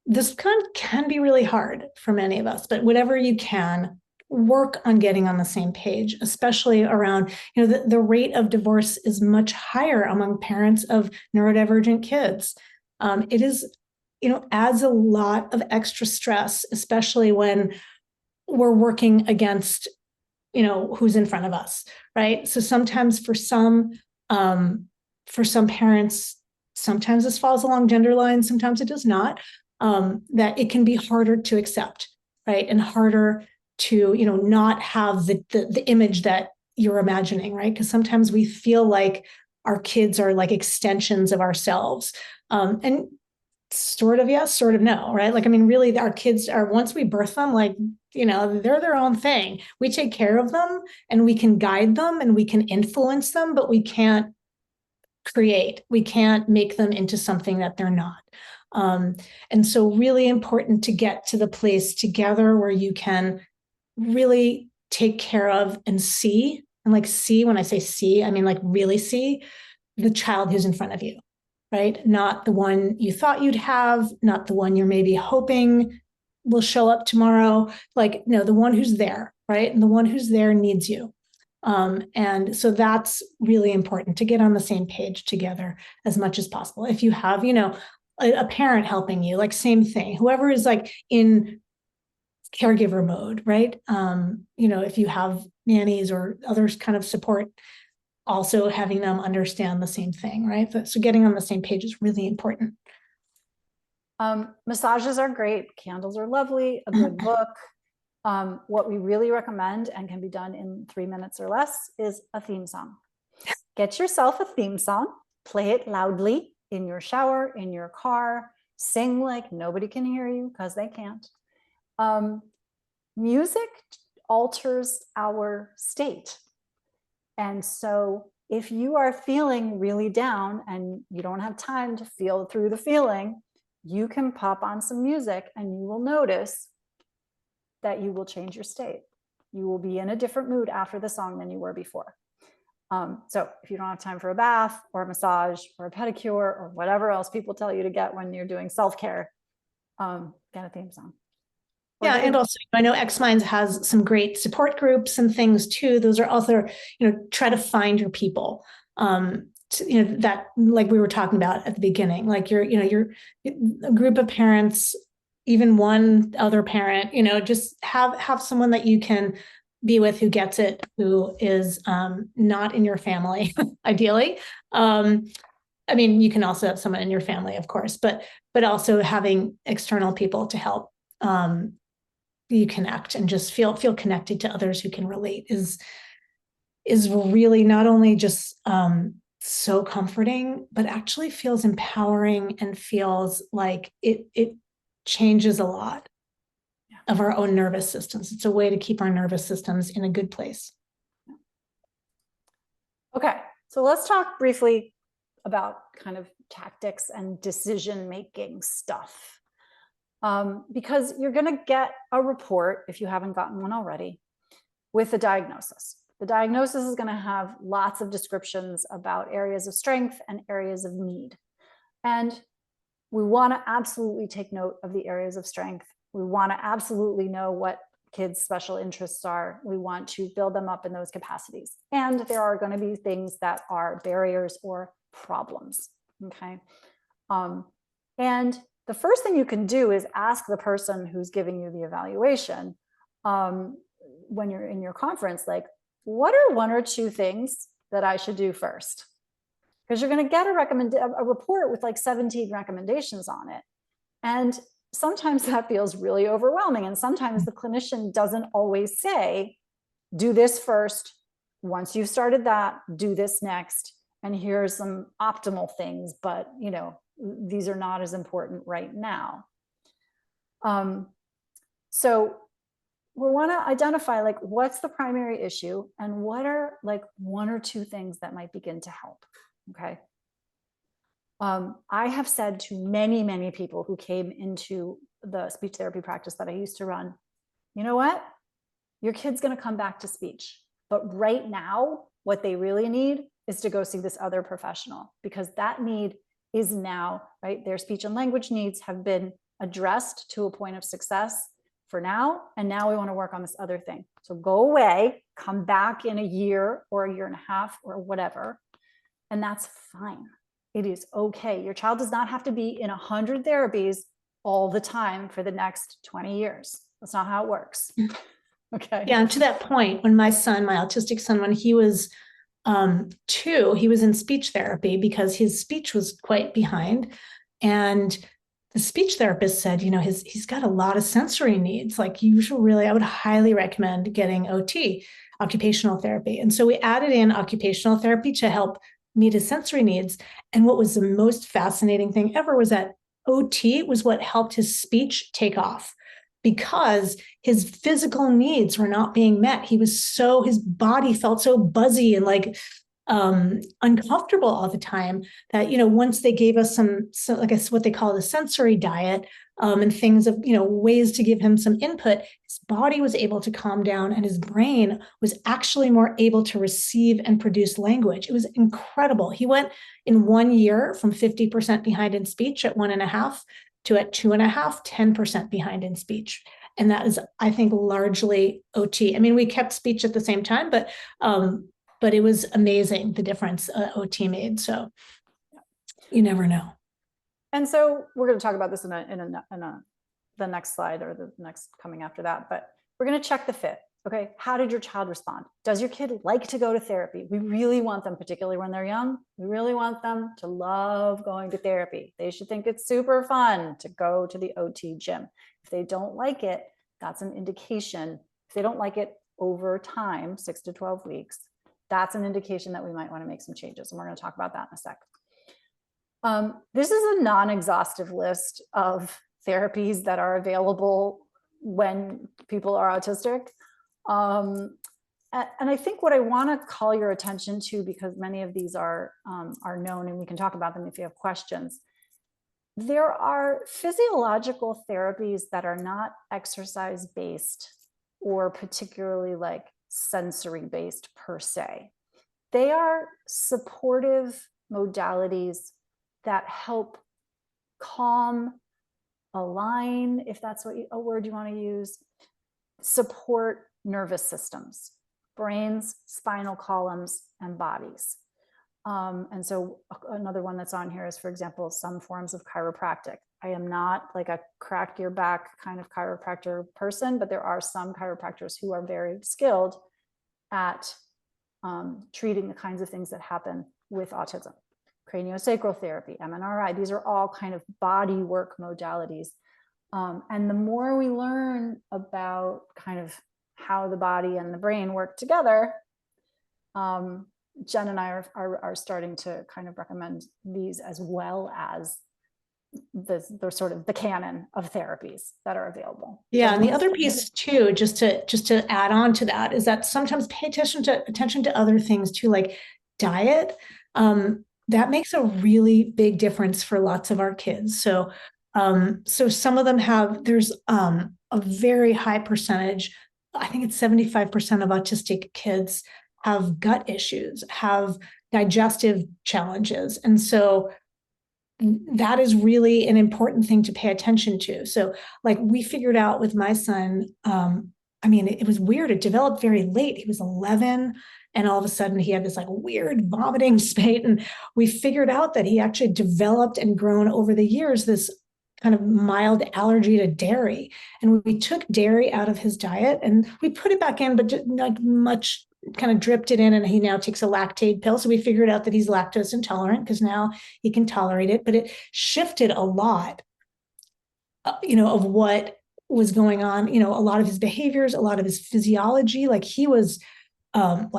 this can be really hard for many of us, but whatever you can, work on getting on the same page, especially around, the rate of divorce is much higher among parents of neurodivergent kids. It is, adds a lot of extra stress, especially when we're working against, who's in front of us, right? So sometimes for some parents, sometimes this falls along gender lines, sometimes it does not, that it can be harder to accept, right? And harder to, not have the image that you're imagining, right? Because sometimes we feel like our kids are like extensions of ourselves. And sort of yes, sort of no, right? Like, I mean, really, our kids are, once we birth them, like, they're their own thing. We take care of them and we can guide them and we can influence them, but we can't make them into something that they're not. And so really important to get to the place together where you can really take care of and see, and like see, when I say see, I mean like really see the child who's in front of you, right? Not the one you thought you'd have, not the one you're maybe hoping will show up tomorrow. Like, no, the one who's there, right? And the one who's there needs you. And so that's really important, to get on the same page together as much as possible. If you have, a parent helping you, like same thing, whoever is like in caregiver mode, right? If you have nannies or others kind of support, also having them understand the same thing, right? So getting on the same page is really important. Massages are great. Candles are lovely. A good book. What we really recommend, and can be done in 3 minutes or less, is a theme song. Get yourself a theme song, play it loudly in your shower, in your car, sing like nobody can hear you, because they can't. Music alters our state. And so if you are feeling really down and you don't have time to feel through the feeling, you can pop on some music and you will notice that you will change your state. You will be in a different mood after the song than you were before. So if you don't have time for a bath or a massage or a pedicure or whatever else people tell you to get when you're doing self-care, get a theme song. Yeah, and also I know xMinds has some great support groups and things too. Those are also, try to find your people. That, like we were talking about at the beginning, like you're a group of parents, even one other parent, just have someone that you can be with who gets it, who is not in your family, ideally. I mean, you can also have someone in your family, of course, but also having external people to help you connect and just feel connected to others who can relate is really not only just so comforting, but actually feels empowering and feels like it changes a lot of our own nervous systems. It's a way to keep our nervous systems in a good place. Okay, so let's talk briefly about kind of tactics and decision-making stuff. Because you're going to get a report, if you haven't gotten one already, with a diagnosis. The diagnosis is going to have lots of descriptions about areas of strength and areas of need. And we want to absolutely take note of the areas of strength. We want to absolutely know what kids' special interests are. We want to build them up in those capacities. And there are going to be things that are barriers or problems. Okay. And the first thing you can do is ask the person who's giving you the evaluation when you're in your conference, like, what are 1 or 2 things that I should do first? Because you're going to get a report with like 17 recommendations on it. And sometimes that feels really overwhelming. And sometimes the clinician doesn't always say, do this first. Once you've started that, do this next. And here's some optimal things, but these are not as important right now. So we want to identify like what's the primary issue and what are like one or two things that might begin to help. Okay. I have said to many, many people who came into the speech therapy practice that I used to run, you know what? Your kid's going to come back to speech. But right now, what they really need is to go see this other professional, because that need is now, right? Their speech and language needs have been addressed to a point of success for now. And now we want to work on this other thing. So go away, come back in a year or a year and a half or whatever. And that's fine. It is okay. Your child does not have to be in 100 therapies all the time for the next 20 years. That's not how it works. Okay. Yeah. And to that point, when my autistic son, when he was 2, he was in speech therapy because his speech was quite behind. And the speech therapist said, you know, he's got a lot of sensory needs. Like you should really, I would highly recommend getting OT, occupational therapy. And so we added in occupational therapy to help meet his sensory needs. And what was the most fascinating thing ever was that OT was what helped his speech take off, because his physical needs were not being met. His body felt so buzzy and like uncomfortable all the time that, you know, once they gave us some I guess what they call the sensory diet, and things of, you know, ways to give him some input, his body was able to calm down and his brain was actually more able to receive and produce language. It was incredible. He went in 1 year from 50% behind in speech at 1.5 to at 2.5, 10% behind in speech. And that is, I think, largely OT. I mean, we kept speech at the same time, but it was amazing the difference OT made. So you never know. And so we're going to talk about this in the next slide, or the next coming after that, but we're going to check the fit. Okay. How did your child respond? Does your kid like to go to therapy? We really want them, particularly when they're young, we really want them to love going to therapy. They should think it's super fun to go to the OT gym. If they don't like it, that's an indication. If they don't like it over time, 6 to 12 weeks, that's an indication that we might want to make some changes. And we're going to talk about that in a sec. This is a non-exhaustive list of therapies that are available when people are autistic. And I think what I want to call your attention to, because many of these are known and we can talk about them if you have questions, there are physiological therapies that are not exercise-based or particularly like sensory-based per se. They are supportive modalities that help calm, align, if that's a word you want to use, support nervous systems, brains, spinal columns, and bodies. And so another one that's on here is, for example, some forms of chiropractic. I am not like a crack your back kind of chiropractor person, but there are some chiropractors who are very skilled at treating the kinds of things that happen with autism. Craniosacral therapy, MNRI, these are all kind of body work modalities. And the more we learn about kind of how the body and the brain work together, Jen and I are starting to kind of recommend these as well as the sort of the canon of therapies that are available. Yeah, and the other piece too, just to add on to that, is that sometimes pay attention to other things too, like diet. That makes a really big difference for lots of our kids. So some of them there's a very high percentage, I think it's 75% of autistic kids have gut issues, have digestive challenges. And so that is really an important thing to pay attention to. So like we figured out with my son, I mean, it was weird. It developed very late. He was 11. And all of a sudden he had this like weird vomiting spate. And we figured out that he actually developed and grown over the years this kind of mild allergy to dairy. And we took dairy out of his diet and we put it back in, but just like much kind of dripped it in, and he now takes a lactate pill. So we figured out that he's lactose intolerant because now he can tolerate it, but it shifted a lot, of what was going on, a lot of his behaviors, a lot of his physiology. Like he was passing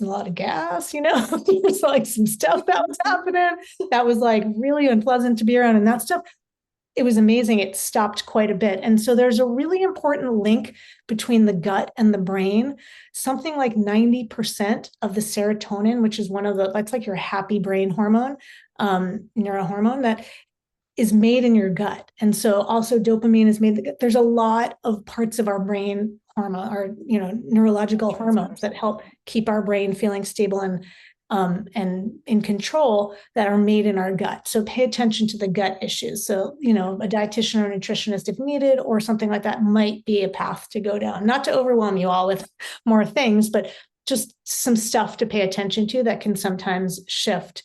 a lot of gas, there was like some stuff that was happening that was like really unpleasant to be around, and that stuff, it was amazing. It stopped quite a bit. And so there's a really important link between the gut and the brain. Something like 90% of the serotonin, which is that's like your happy brain hormone, neurohormone, that is made in your gut. And so also dopamine is made in the gut. There's a lot of parts of our brain hormone, or, neurological hormones that help keep our brain feeling stable and in control, that are made in our gut. So pay attention to the gut issues. So, a dietitian or nutritionist, if needed, or something like that, might be a path to go down. Not to overwhelm you all with more things, but just some stuff to pay attention to that can sometimes shift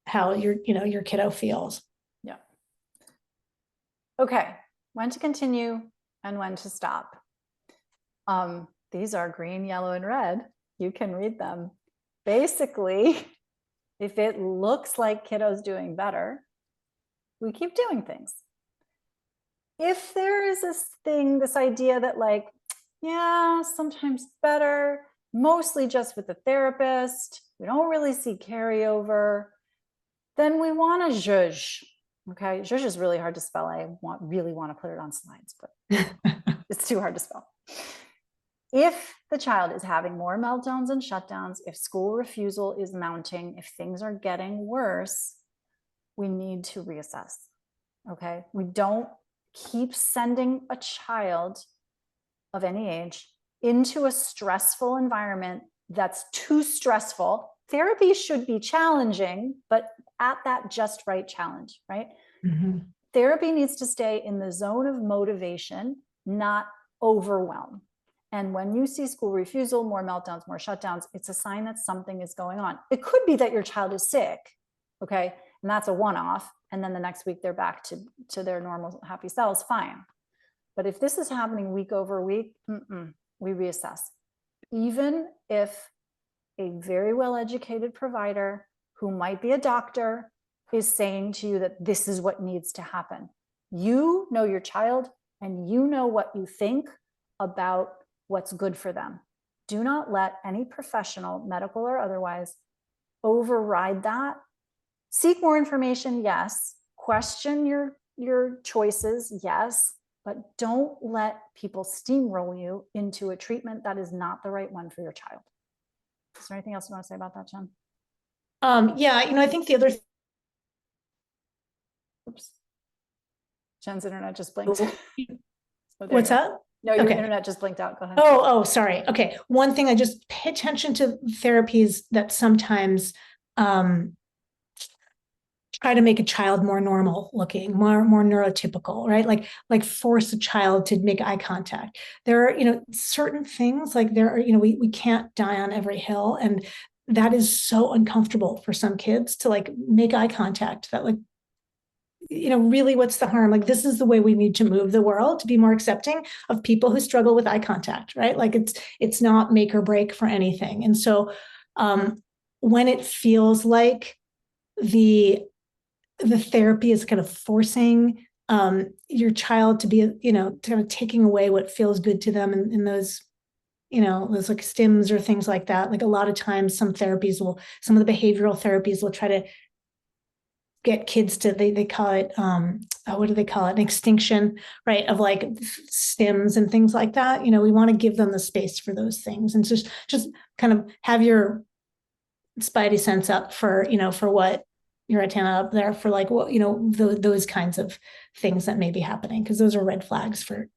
how your kiddo feels. Yeah. Okay. When to continue and when to stop. These are green, yellow, and red. You can read them. Basically, if it looks like kiddo's doing better, we keep doing things. If there is this idea that sometimes better, mostly just with the therapist, we don't really see carryover, then we want to zhuzh. Okay, zhuzh is really hard to spell. I really want to put it on slides, but it's too hard to spell. If the child is having more meltdowns and shutdowns, if school refusal is mounting, if things are getting worse, we need to reassess. Okay, we don't keep sending a child of any age into a stressful environment that's too stressful. Therapy should be challenging, but at that just right challenge, right? Mm-hmm. Therapy needs to stay in the zone of motivation, not overwhelm. And when you see school refusal, more meltdowns, more shutdowns, it's a sign that something is going on. It could be that your child is sick, okay? And that's a one-off. And then the next week they're back to their normal happy selves, fine. But if this is happening week over week, we reassess. Even if a very well-educated provider who might be a doctor is saying to you that this is what needs to happen. You know your child and you know what you think about what's good for them. Do not let any professional, medical or otherwise, override that. Seek more information, yes. Question your choices, yes. But don't let people steamroll you into a treatment that is not the right one for your child. Is there anything else you want to say about that, Jen? I think the other. Oops. Jen's internet just blinked. What's that? No, your internet just blinked out. Go ahead. Oh, sorry. Okay. One thing, I just pay attention to therapies that sometimes try to make a child more normal looking, more neurotypical, right? Like force a child to make eye contact. There are, certain things we can't die on every hill. And that is so uncomfortable for some kids to make eye contact. That really, what's the harm? This is the way we need to move the world, to be more accepting of people who struggle with eye contact, right? It's not make or break for anything. And so when it feels like the therapy is kind of forcing your child to be, kind of taking away what feels good to them in those, those stims or things like that. A lot of times some of the behavioral therapies will try to get kids to, they call it, what do they call it? An extinction, right? Of stims and things like that. We want to give them the space for those things, and just kind of have your spidey sense up for, for what your antenna up there for those kinds of things that may be happening. Cause those are red flags for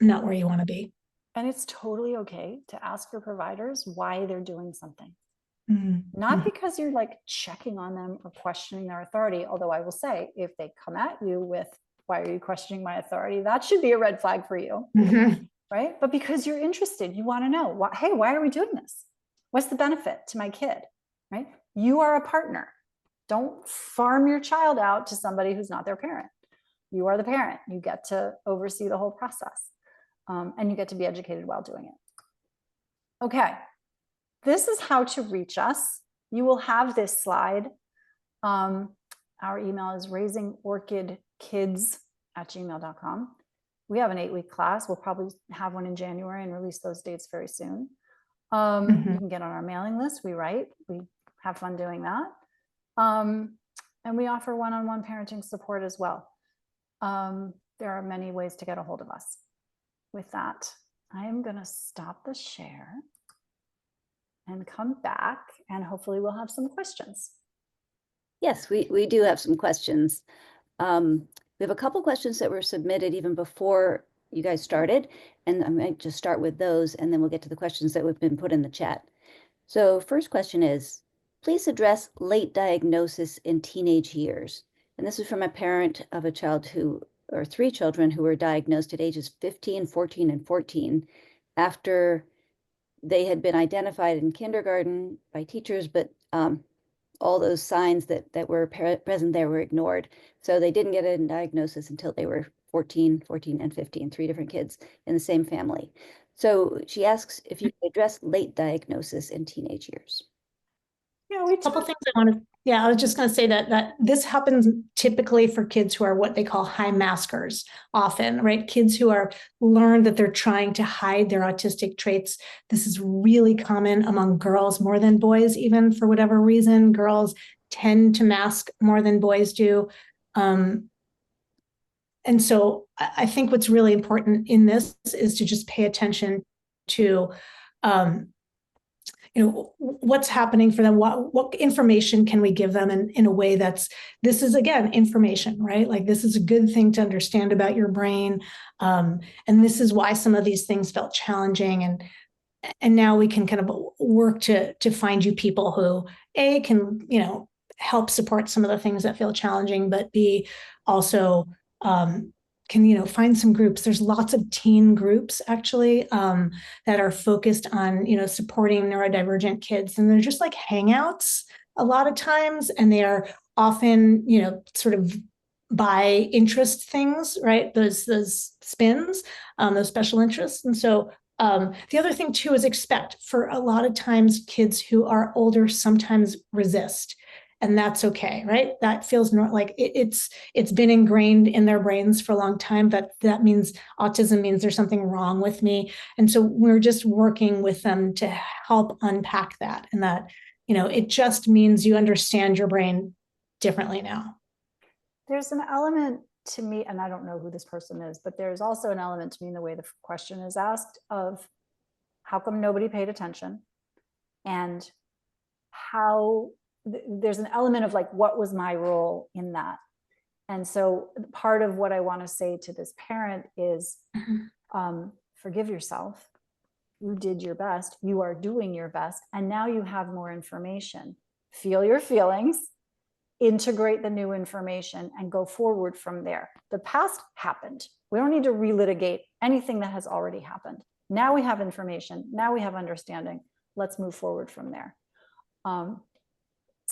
not where you want to be. And it's totally okay to ask your providers why they're doing something. Not because you're checking on them or questioning their authority. Although I will say, if they come at you with, why are you questioning my authority? That should be a red flag for you, right? But because you're interested, you want to know, why are we doing this? What's the benefit to my kid, right? You are a partner. Don't farm your child out to somebody who's not their parent. You are the parent. You get to oversee the whole process. And you get to be educated while doing it. Okay. This is how to reach us. You will have this slide. Our email is raisingorchidkids@gmail.com. We have an 8-week class. We'll probably have one in January and release those dates very soon. You can get on our mailing list. We have fun doing that. And we offer one-on-one parenting support as well. There are many ways to get a hold of us. With that, I am going to stop the share and come back, and hopefully we'll have some questions. Yes, we do have some questions. We have a couple questions that were submitted even before you guys started, and I might just start with those, and then we'll get to the questions that have been put in the chat. So first question is, please address late diagnosis in teenage years. And this is from a parent of a child or 3 children who were diagnosed at ages 15, 14, and 14 after they had been identified in kindergarten by teachers, but all those signs that were present there were ignored. So they didn't get a diagnosis until they were 14, and 15, 3 different kids in the same family. So she asks if you could address late diagnosis in teenage years. Yeah, we A couple things I want to, I was just going to say that this happens typically for kids who are what they call high maskers often, right? Kids who are learned that they're trying to hide their autistic traits. This is really common among girls more than boys, even for whatever reason. Girls tend to mask more than boys do. And so I think what's really important in this is to just pay attention to, what's happening for them, what information can we give them in a way this is, again, information, right? Like, this is a good thing to understand about your brain. And this is why some of these things felt challenging. And now we can kind of work to find you people who, A, can, help support some of the things that feel challenging, but B, also can, find some groups. There's lots of teen groups actually that are focused on, supporting neurodivergent kids. And they're just like hangouts a lot of times. And they are often, sort of by interest things, right? Those spins, those special interests. And so the other thing too is expect, for a lot of times kids who are older sometimes resist. And that's okay, right? That feels like it's been ingrained in their brains for a long time, but that means autism means there's something wrong with me. And so we're just working with them to help unpack that, and that, it just means you understand your brain differently now. There's an element to me, and I don't know who this person is, but there's also an element to me in the way the question is asked of how come nobody paid attention, and how there's an element of like, what was my role in that? And so part of what I want to say to this parent is, forgive yourself. You did your best. You are doing your best. And now you have more information. Feel your feelings, integrate the new information, and go forward from there. The past happened. We don't need to relitigate anything that has already happened. Now we have information. Now we have understanding. Let's move forward from there.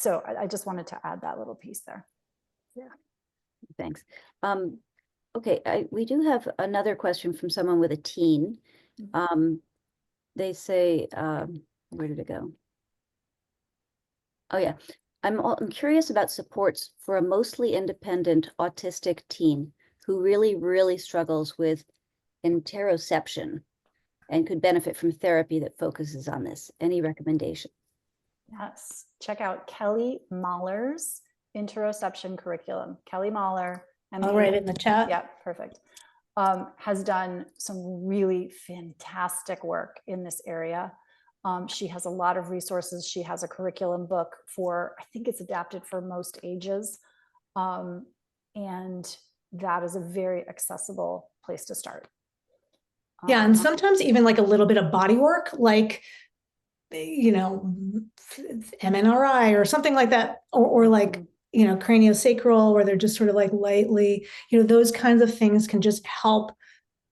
So I just wanted to add that little piece there. Yeah. Thanks. Okay, we do have another question from someone with a teen. They say, where did it go? Oh yeah, I'm curious about supports for a mostly independent autistic teen who really struggles with interoception and could benefit from therapy that focuses on this. Any recommendation? Yes, check out Kelly Mahler's interoception curriculum. Kelly Mahler. I'll write it in the chat. Yeah, perfect. Has done some really fantastic work in this area. She has a lot of resources. She has a curriculum book for, I think it's adapted for most ages. And that is a very accessible place to start. Yeah, and sometimes even like a little bit of body work, like, MNRI or something like that, or like, craniosacral, where they're just sort of like lightly, those kinds of things can just help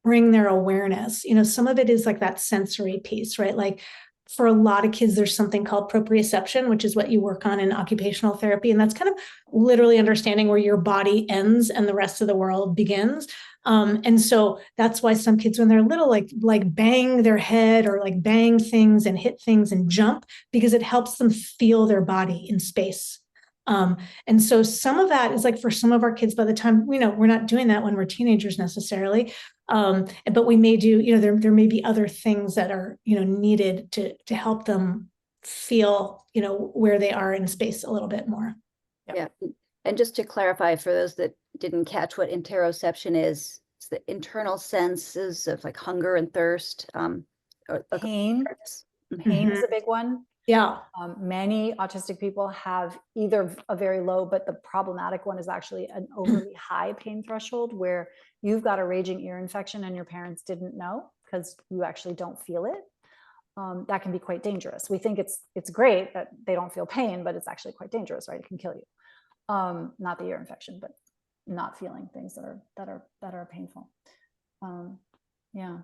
bring their awareness. Some of it is like that sensory piece, right? Like, for a lot of kids, there's something called proprioception, which is what you work on in occupational therapy. And that's kind of literally understanding where your body ends and the rest of the world begins. And so that's why some kids, when they're little, like bang their head or like bang things and hit things and jump, because it helps them feel their body in space. And so some of that is like, for some of our kids, by the time, we're not doing that when we're teenagers necessarily. But we may do, there may be other things that are, needed to help them feel, where they are in space a little bit more. Yeah. And just to clarify, for those that didn't catch what interoception is, it's the internal senses of like hunger and thirst. Pain. Mhm. Pain is a big one. Yeah. Many autistic people have either a very low, but the problematic one is actually an overly high pain threshold where you've got a raging ear infection and your parents didn't know because you actually don't feel it. That can be quite dangerous. We think it's great that they don't feel pain, but it's actually quite dangerous, right? It can kill you. Not the ear infection, but not feeling things that are painful. Yeah.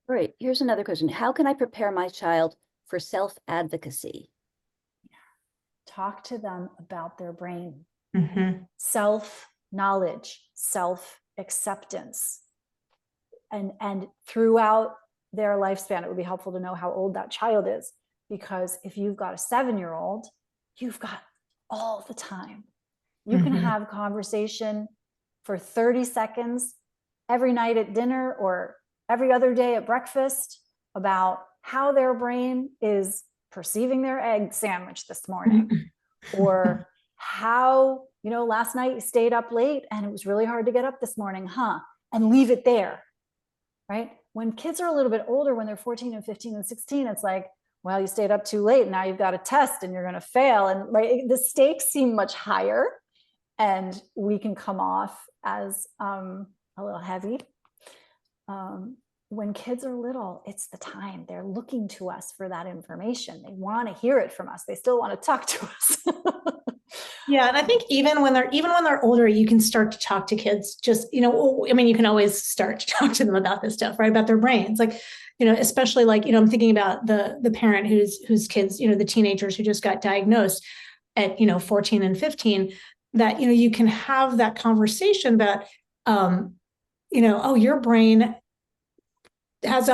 Great. Here's another question. How can I prepare my child for self-advocacy? Talk to them about their brain. Self-knowledge, self-acceptance. And throughout their lifespan, it would be helpful to know how old that child is, because if you've got a 7-year-old, you've got all the time. You can have conversation for 30 seconds every night at dinner or every other day at breakfast about how their brain is perceiving their egg sandwich this morning, or how, last night you stayed up late and it was really hard to get up this morning, and leave it there, right? When kids are a little bit older, when they're 14 and 15 and 16, it's like, well, you stayed up too late. Now you've got a test and you're going to fail. And right, the stakes seem much higher and we can come off as a little heavy. When kids are little, it's the time. They're looking to us for that information. They want to hear it from us. They still want to talk to us. Yeah. And I think even when they're older, you can start to talk to kids just, you can always start to talk to them about this stuff, right? About their brains. Like, especially like, I'm thinking about the parent whose kids, the teenagers who just got diagnosed at, 14 and 15, that, you can have that conversation that, oh, your brain has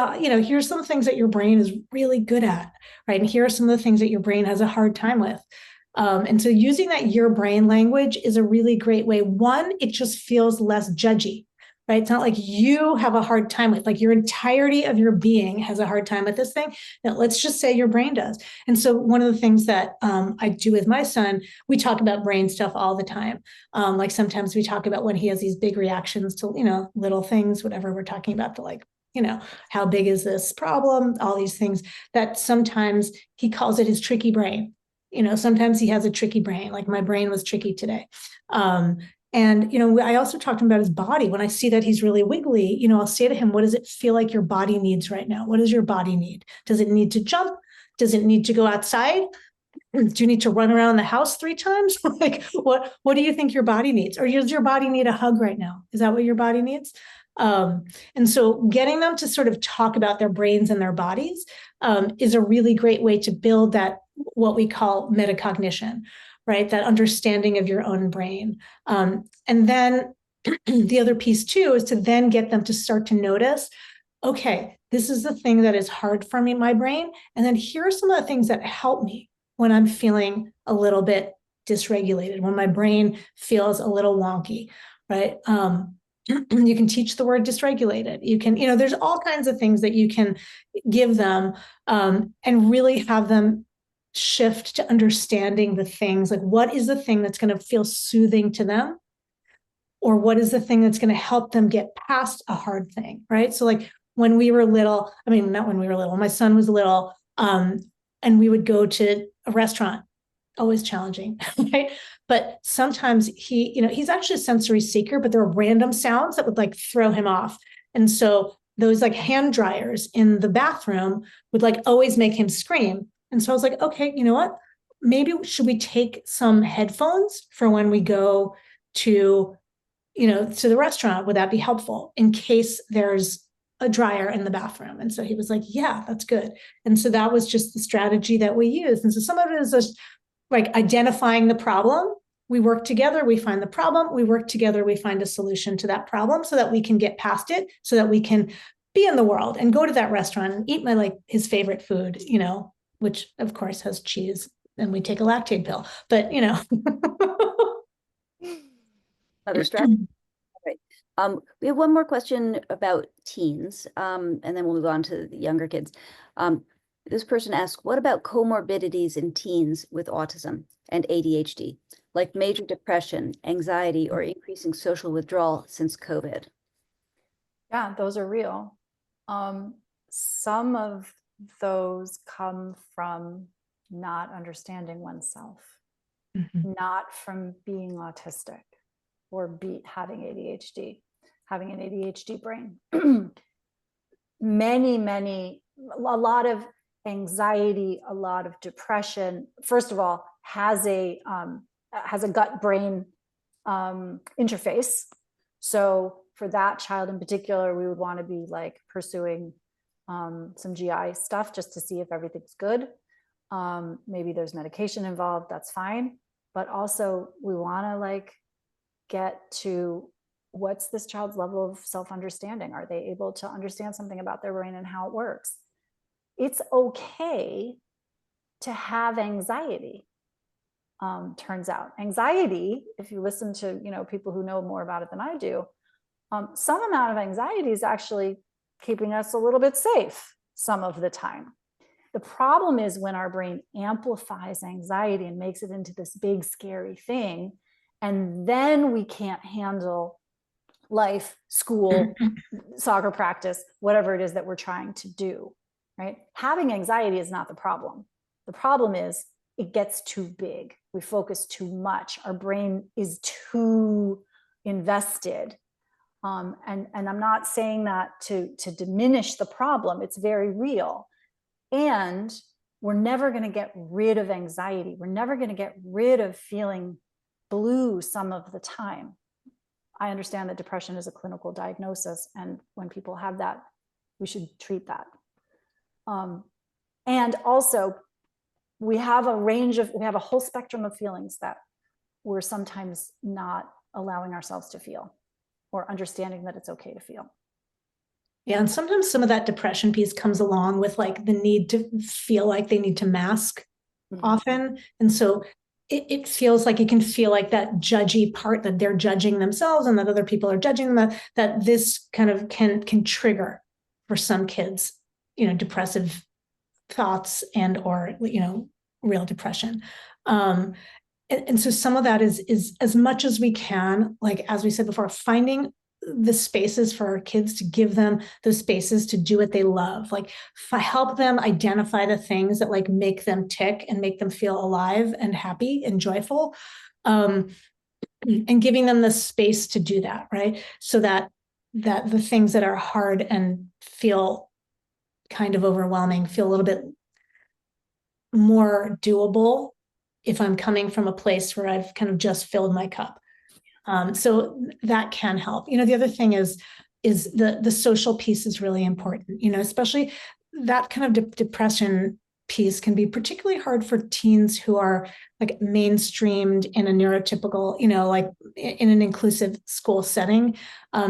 here's some things that your brain is really good at, right? And here are some of the things that your brain has a hard time with. And so using that your brain language is a really great way. One, it just feels less judgy, right? It's not like you have a hard time with, like your entirety of your being has a hard time with this thing. Now, let's just say your brain does. And so one of the things that I do with my son, we talk about brain stuff all the time. Like sometimes we talk about when he has these big reactions to, little things, whatever we're talking about, to like, how big is this problem? All these things that sometimes he calls it his tricky brain. Sometimes he has a tricky brain, like my brain was tricky today. And, I also talked to him about his body. When I see that he's really wiggly, I'll say to him, what does it feel like your body needs right now? What does your body need? Does it need to jump? Does it need to go outside? Do you need to run around the house 3 times? Like, what do you think your body needs? Or does your body need a hug right now? Is that what your body needs? And so getting them to sort of talk about their brains and their bodies is a really great way to build that, what we call metacognition, right? That understanding of your own brain. And then the other piece too is to then get them to start to notice, okay, this is the thing that is hard for me, my brain. And then here are some of the things that help me when I'm feeling a little bit dysregulated, when my brain feels a little wonky, right? You can teach the word dysregulated. You can, there's all kinds of things that you can give them and really have them shift to understanding the things, like what is the thing that's going to feel soothing to them? Or what is the thing that's going to help them get past a hard thing, right? So like when we were little, not when we were little, my son was little, and we would go to a restaurant, always challenging, right? But sometimes he's actually a sensory seeker, but there are random sounds that would like throw him off. And so those like hand dryers in the bathroom would like always make him scream. And so I was like, okay, you know what? Maybe should we take some headphones for when we go to the restaurant? Would that be helpful in case there's a dryer in the bathroom? And so he was like, yeah, that's good. And so that was just the strategy that we used. And so some of it is just like identifying the problem. We work together, we find the problem, we work together, we find a solution to that problem so that we can get past it, so that we can be in the world and go to that restaurant and eat his favorite food, which of course has cheese, and we take a lactate pill, but Other strategy. Right. We have one more question about teens, and then we'll move on to the younger kids. This person asks, what about comorbidities in teens with autism and ADHD? like major depression, anxiety, or increasing social withdrawal since COVID? Yeah, those are real. Some of those come from not understanding oneself, not from being autistic or having ADHD, having an ADHD brain. A lot of anxiety, a lot of depression, first of all, has a gut-brain interface. So for that child in particular, we would want to be like pursuing some GI stuff just to see if everything's good. Maybe there's medication involved, that's fine. But also we want to like get to what's this child's level of self-understanding? Are they able to understand something about their brain and how it works? It's okay to have anxiety. Turns out anxiety, if you listen to people who know more about it than I do, some amount of anxiety is actually keeping us a little bit safe some of the time. The problem is when our brain amplifies anxiety and makes it into this big scary thing, and then we can't handle life, school, soccer practice, whatever it is that we're trying to do, right? Having anxiety is not the problem. The problem is it gets too big. We focus too much. Our brain is too invested. And I'm not saying that to diminish the problem. It's very real. And we're never going to get rid of anxiety. We're never going to get rid of feeling blue some of the time. I understand that depression is a clinical diagnosis, and when people have that, we should treat that. And also, we have a whole spectrum of feelings that we're sometimes not allowing ourselves to feel, or understanding that it's okay to feel. Yeah, and sometimes some of that depression piece comes along with like the need to feel like they need to mask often. And so it feels like, it can feel like that judgy part, that they're judging themselves and that other people are judging them, that this kind of can trigger for some kids, depressive thoughts and or, real depression. And so some of that is as much as we can, like, as we said before, finding the spaces for our kids, to give them those spaces to do what they love, like help them identify the things that like make them tick and make them feel alive and happy and joyful, and giving them the space to do that, right? So that the things that are hard and feel kind of overwhelming feel a little bit more doable if I'm coming from a place where I've kind of just filled my cup. So that can help. The other thing is the social piece is really important, especially that kind of depression piece can be particularly hard for teens who are like mainstreamed in a neurotypical, like in an inclusive school setting,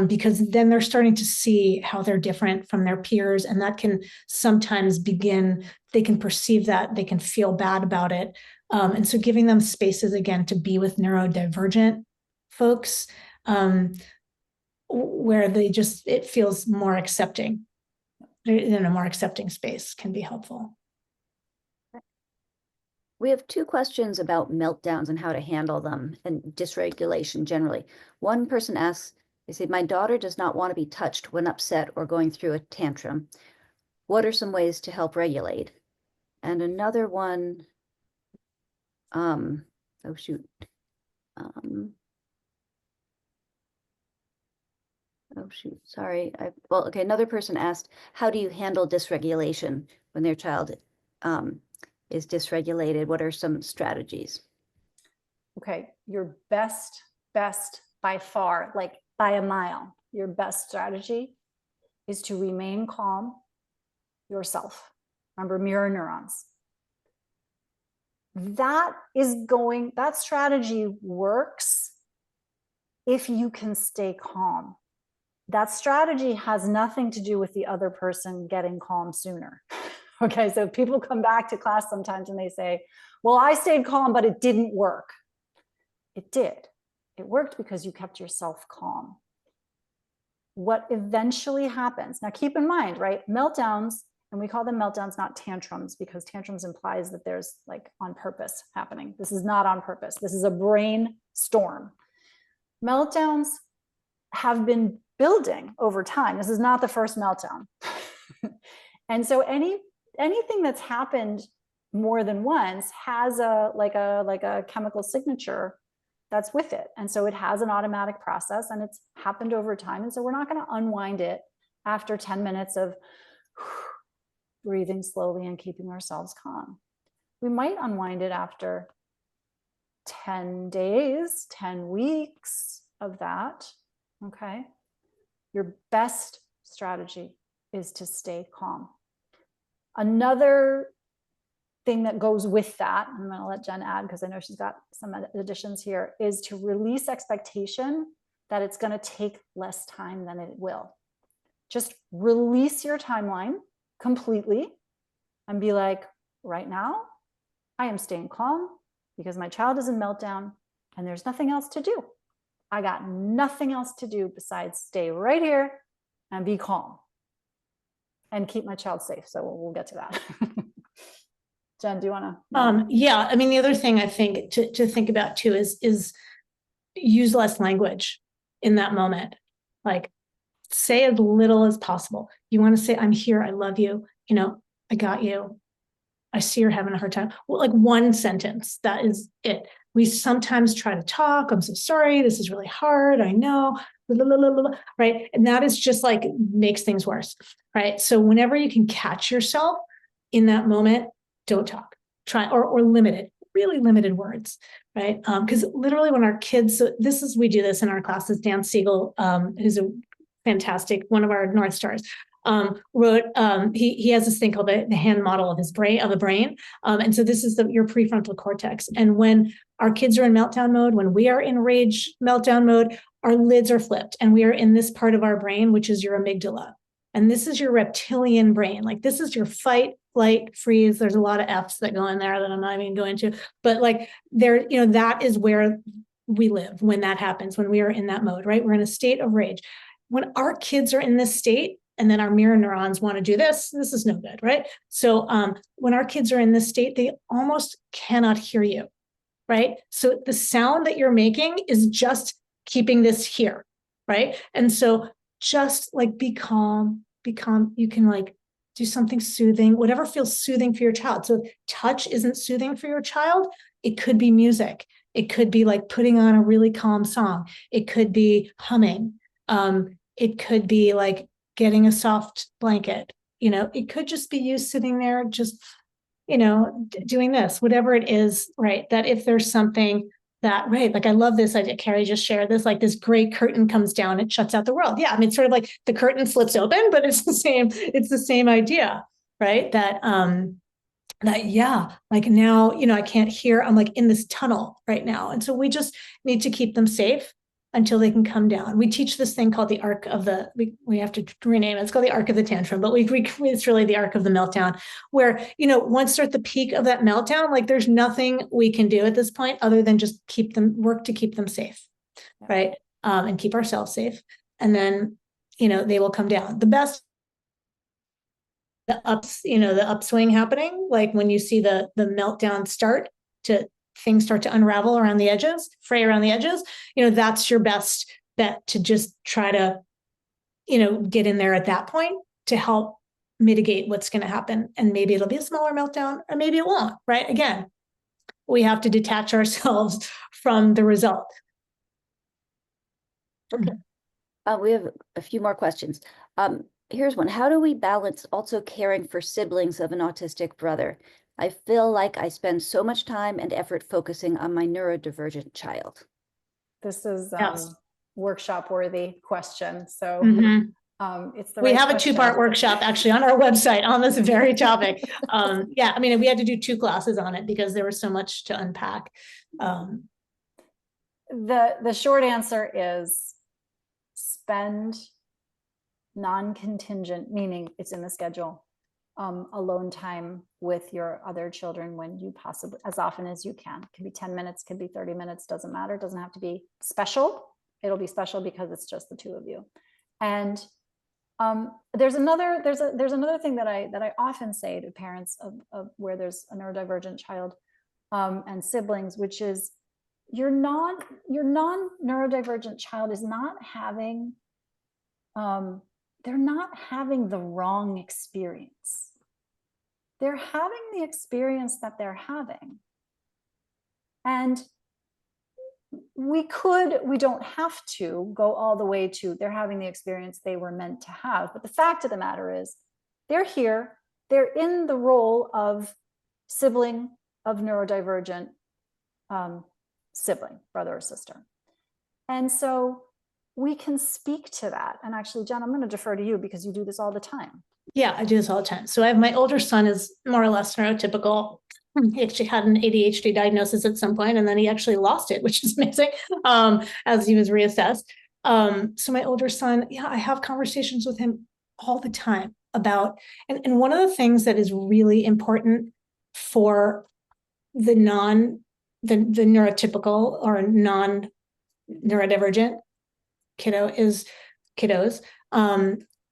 because then they're starting to see how they're different from their peers. And that can sometimes they can perceive that, they can feel bad about it. And so giving them spaces again to be with neurodivergent folks, where it feels more accepting, in a more accepting space, can be helpful. We have two questions about meltdowns and how to handle them and dysregulation generally. One person asks, they say, my daughter does not want to be touched when upset or going through a tantrum. What are some ways to help regulate? And another one, another person asked, how do you handle dysregulation when their child is dysregulated? What are some strategies? Okay, your best by far, like by a mile, your best strategy is to remain calm yourself. Remember, mirror neurons. That strategy works if you can stay calm. That strategy has nothing to do with the other person getting calm sooner. Okay, so people come back to class sometimes and they say, well, I stayed calm, but it didn't work. It did. It worked because you kept yourself calm. What eventually happens, now keep in mind, right? Meltdowns And we call them meltdowns, not tantrums, because tantrums implies that there's like on purpose happening. This is not on purpose. This is a brain storm. Meltdowns have been building over time. This is not the first meltdown. And so anything that's happened more than once has a chemical signature that's with it. And so it has an automatic process, and it's happened over time. And so we're not going to unwind it after 10 minutes of breathing slowly and keeping ourselves calm. We might unwind it after 10 days, 10 weeks of that. Okay. Your best strategy is to stay calm. Another thing that goes with that, and I'm going to let Jen add because I know she's got some additions here, is to release expectation that it's going to take less time than it will. Just release your timeline completely and be like, right now, I am staying calm because my child is in meltdown and there's nothing else to do. I got nothing else to do besides stay right here and be calm and keep my child safe. So we'll get to that. Jen, do you want to? Yeah, I mean, the other thing I think to think about too is use less language in that moment. Like, say as little as possible. You want to say, I'm here, I love you, I got you. I see you're having a hard time. Well, like one sentence, that is it. We sometimes try to talk. I'm so sorry. This is really hard. I know. Blah, blah, blah, blah, blah, right. And that is just like makes things worse. Right. So whenever you can catch yourself in that moment, don't talk. Try or limited, really limited words. Right. Because literally when our kids, so we do this in our classes. Dan Siegel, who's a fantastic, one of our North Stars, wrote, he has this thing called the hand model of his brain, of the brain. And so this is your prefrontal cortex. And when our kids are in meltdown mode, when we are in rage meltdown mode, our lids are flipped and we are in this part of our brain, which is your amygdala. And this is your reptilian brain. Like this is your fight, flight, freeze. There's a lot of F's that go in there that I'm not even going to, but like there, that is where we live when that happens, when we are in that mode, right? We're in a state of rage. When our kids are in this state, and then our mirror neurons want to do this is no good, right? So when our kids are in this state, they almost cannot hear you, right? So the sound that you're making is just keeping this here, right? And so just like be calm. You can like do something soothing, whatever feels soothing for your child. So if touch isn't soothing for your child, it could be music. It could be like putting on a really calm song. It could be humming. It could be like getting a soft blanket, it could just be you sitting there, just, doing this, whatever it is, right? That if there's something that, right, like I love this idea, Carrie just shared this, like this gray curtain comes down, it shuts out the world. Yeah, I mean, it's sort of like the curtain flips open, but it's the same idea, right? That, yeah, like now, I can't hear, I'm like in this tunnel right now. And so we just need to keep them safe until they can come down. We teach this thing called the arc of we have to rename it. It's called the arc of the tantrum, but it's really the arc of the meltdown where, once they're at the peak of that meltdown, like there's nothing we can do at this point other than just work to keep them safe. Right. And keep ourselves safe. And then, they will come down. The best, the upswing happening, like when you see the meltdown things start to unravel around the edges, fray around the edges, that's your best bet to just try to, get in there at that point to help mitigate what's going to happen. And maybe it'll be a smaller meltdown or maybe it won't, right? Again, we have to detach ourselves from the result. Okay. We have a few more questions. Here's one. How do we balance also caring for siblings of an autistic brother? I feel like I spend so much time and effort focusing on my neurodivergent child. This is Yes. workshop worthy question. So it's we have a two-part workshop actually on our website on this very topic. Yeah, I mean, we had to do 2 classes on it because there was so much to unpack. The short answer is spend non-contingent, meaning it's in the schedule, alone time with your other children when you possibly, as often as you can. It can be 10 minutes, can be 30 minutes, doesn't matter. It doesn't have to be special. It'll be special because it's just the 2 of you. And There's another thing that I often say to parents of where there's a neurodivergent child and siblings, which is your non-neurodivergent child is not having they're not having the wrong experience. They're having the experience that they're having. And we don't have to go all the way to they're having the experience they were meant to have. But the fact of the matter is they're here, they're in the role of sibling of neurodivergent sibling, brother or sister. And so we can speak to that. And actually, Jen, I'm going to defer to you because you do this all the time. Yeah, I do this all the time. So I have my older son is more or less neurotypical. He actually had an ADHD diagnosis at some point, and then he actually lost it, which is amazing, as he was reassessed. So my older son, yeah, I have conversations with him all the time about, and one of the things that is really important for the neurotypical or non-neurodivergent kiddos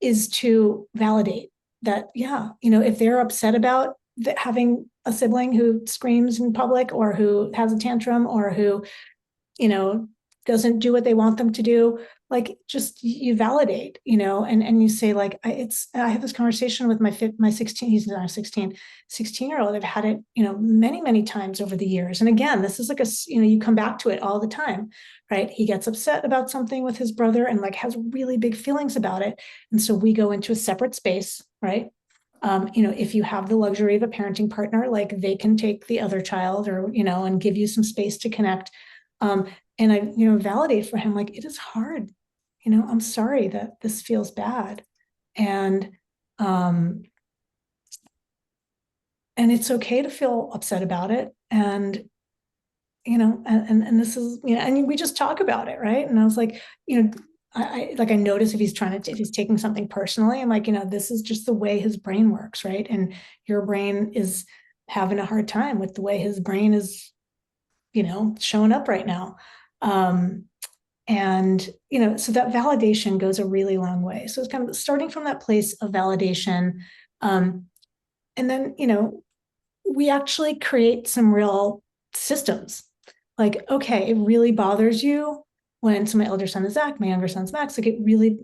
is to validate that, yeah, if they're upset about having a sibling who screams in public or who has a tantrum or who, doesn't do what they want them to do, like just you validate, and you say like, I have this conversation with my 16, he's now 16-year-old. I've had it, many, many times over the years. And again, this is like you come back to it all the time, right? He gets upset about something with his brother and like has really big feelings about it. And so we go into a separate space, right? If you have the luxury of a parenting partner, like they can take the other child or, and give you some space to connect. And I, validate for him, like, it is hard, I'm sorry that this feels bad. And it's okay to feel upset about it. And, and this is, and we just talk about it. Right. And I was like, I notice if he's if he's taking something personally, I'm like, this is just the way his brain works. Right. And your brain is having a hard time with the way his brain is, showing up right now. And, so that validation goes a really long way. So it's kind of starting from that place of validation. And then, we actually create some real systems like, okay, it really bothers you when, so my elder son is Zach, my younger son's Max, like it really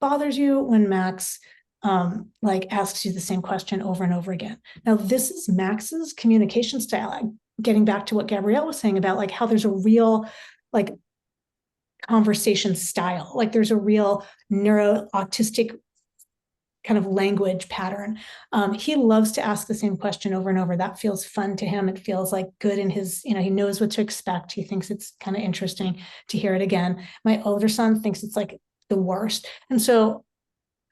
bothers you when Max asks you the same question over and over again. Now, this is Max's communication style. Getting back to what Gabrielle was saying about like how there's a real conversation style, like there's a real neuro-autistic kind of language pattern. He loves to ask the same question over and over. That feels fun to him. It feels like good in his, he knows what to expect. He thinks it's kind of interesting to hear it again. My older son thinks it's like the worst. And so,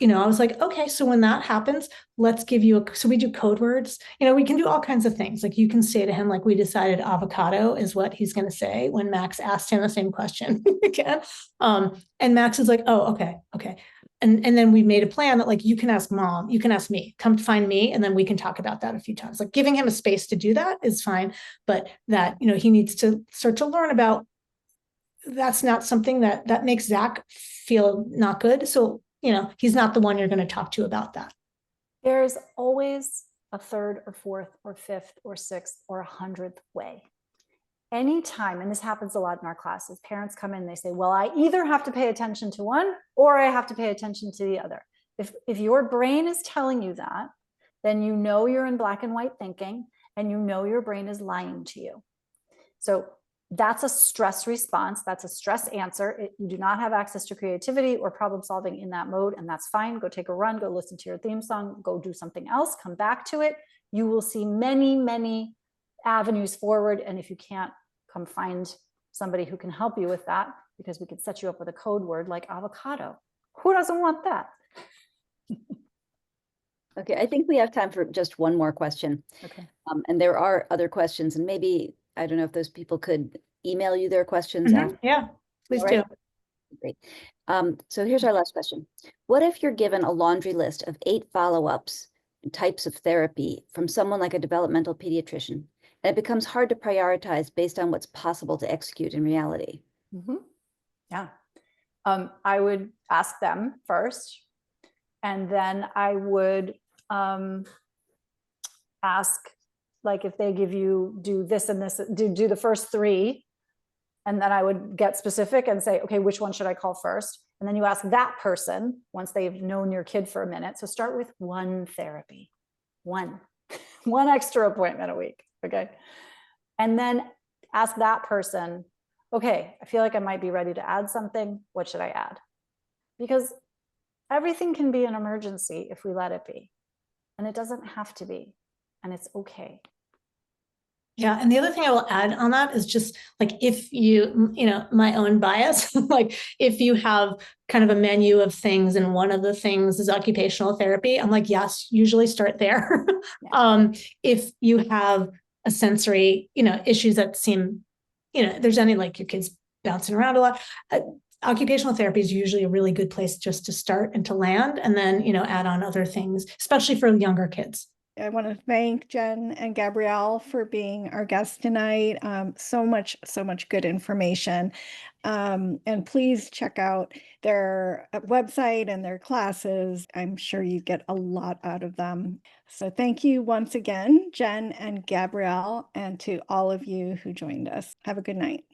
I was like, okay, so when that happens, let's give you so we do code words. We can do all kinds of things. Like you can say to him, like, we decided avocado is what he's going to say when Max asked him the same question again. And Max is like, oh, okay. And then we made a plan that like, you can ask mom, you can ask me, come find me. And then we can talk about that a few times. Like giving him a space to do that is fine. But that, he needs to start to learn about, that's not something that makes Zach feel not good. So, he's not the one you're going to talk to about that. There's always a third or fourth or fifth or sixth or 100th way. Anytime, and this happens a lot in our classes, parents come in and they say, well, I either have to pay attention to one or I have to pay attention to the other. If your brain is telling you that, then you're in black and white thinking and your brain is lying to you. So that's a stress response. That's a stress answer. You do not have access to creativity or problem solving in that mode, and that's fine. Go take a run, go listen to your theme song, go do something else, come back to it. You will see many, many avenues forward. And if you can't, come find somebody who can help you with that, because we could set you up with a code word like avocado. Who doesn't want that? Okay, I think we have time for just one more question. Okay. And there are other questions, and maybe, I don't know if those people could email you their questions after. Yeah, please All right. do. Great. So here's our last question. What if you're given a laundry list of 8 follow-ups and types of therapy from someone like a developmental pediatrician, and it becomes hard to prioritize based on what's possible to execute in reality? Mm-hmm. Yeah. I would ask them first, And then I would ask, like, if they give you do this and this, do the first three. And then I would get specific and say, okay, which one should I call first? And then you ask that person once they've known your kid for a minute. So start with one therapy, one extra appointment a week. Okay. And then ask that person, okay, I feel like I might be ready to add something. What should I add? Because everything can be an emergency if we let it be. And it doesn't have to be. And it's okay. Yeah. And the other thing I will add on that is just like, if you know, my own bias, like if you have kind of a menu of things and one of the things is occupational therapy, I'm like, yes, usually start there. Yeah. If you have a sensory, you know, issues that seem, you know, there's any, like your kids bouncing around a lot, occupational therapy is usually a really good place just to start and to land, and then, you know, add on other things, especially for younger kids. I want to thank Jen and Gabrielle for being our guests tonight. So much good information. And please check out their website and their classes. I'm sure you get a lot out of them. So thank you once again, Jen and Gabrielle, and to all of you who joined us. Have a good night.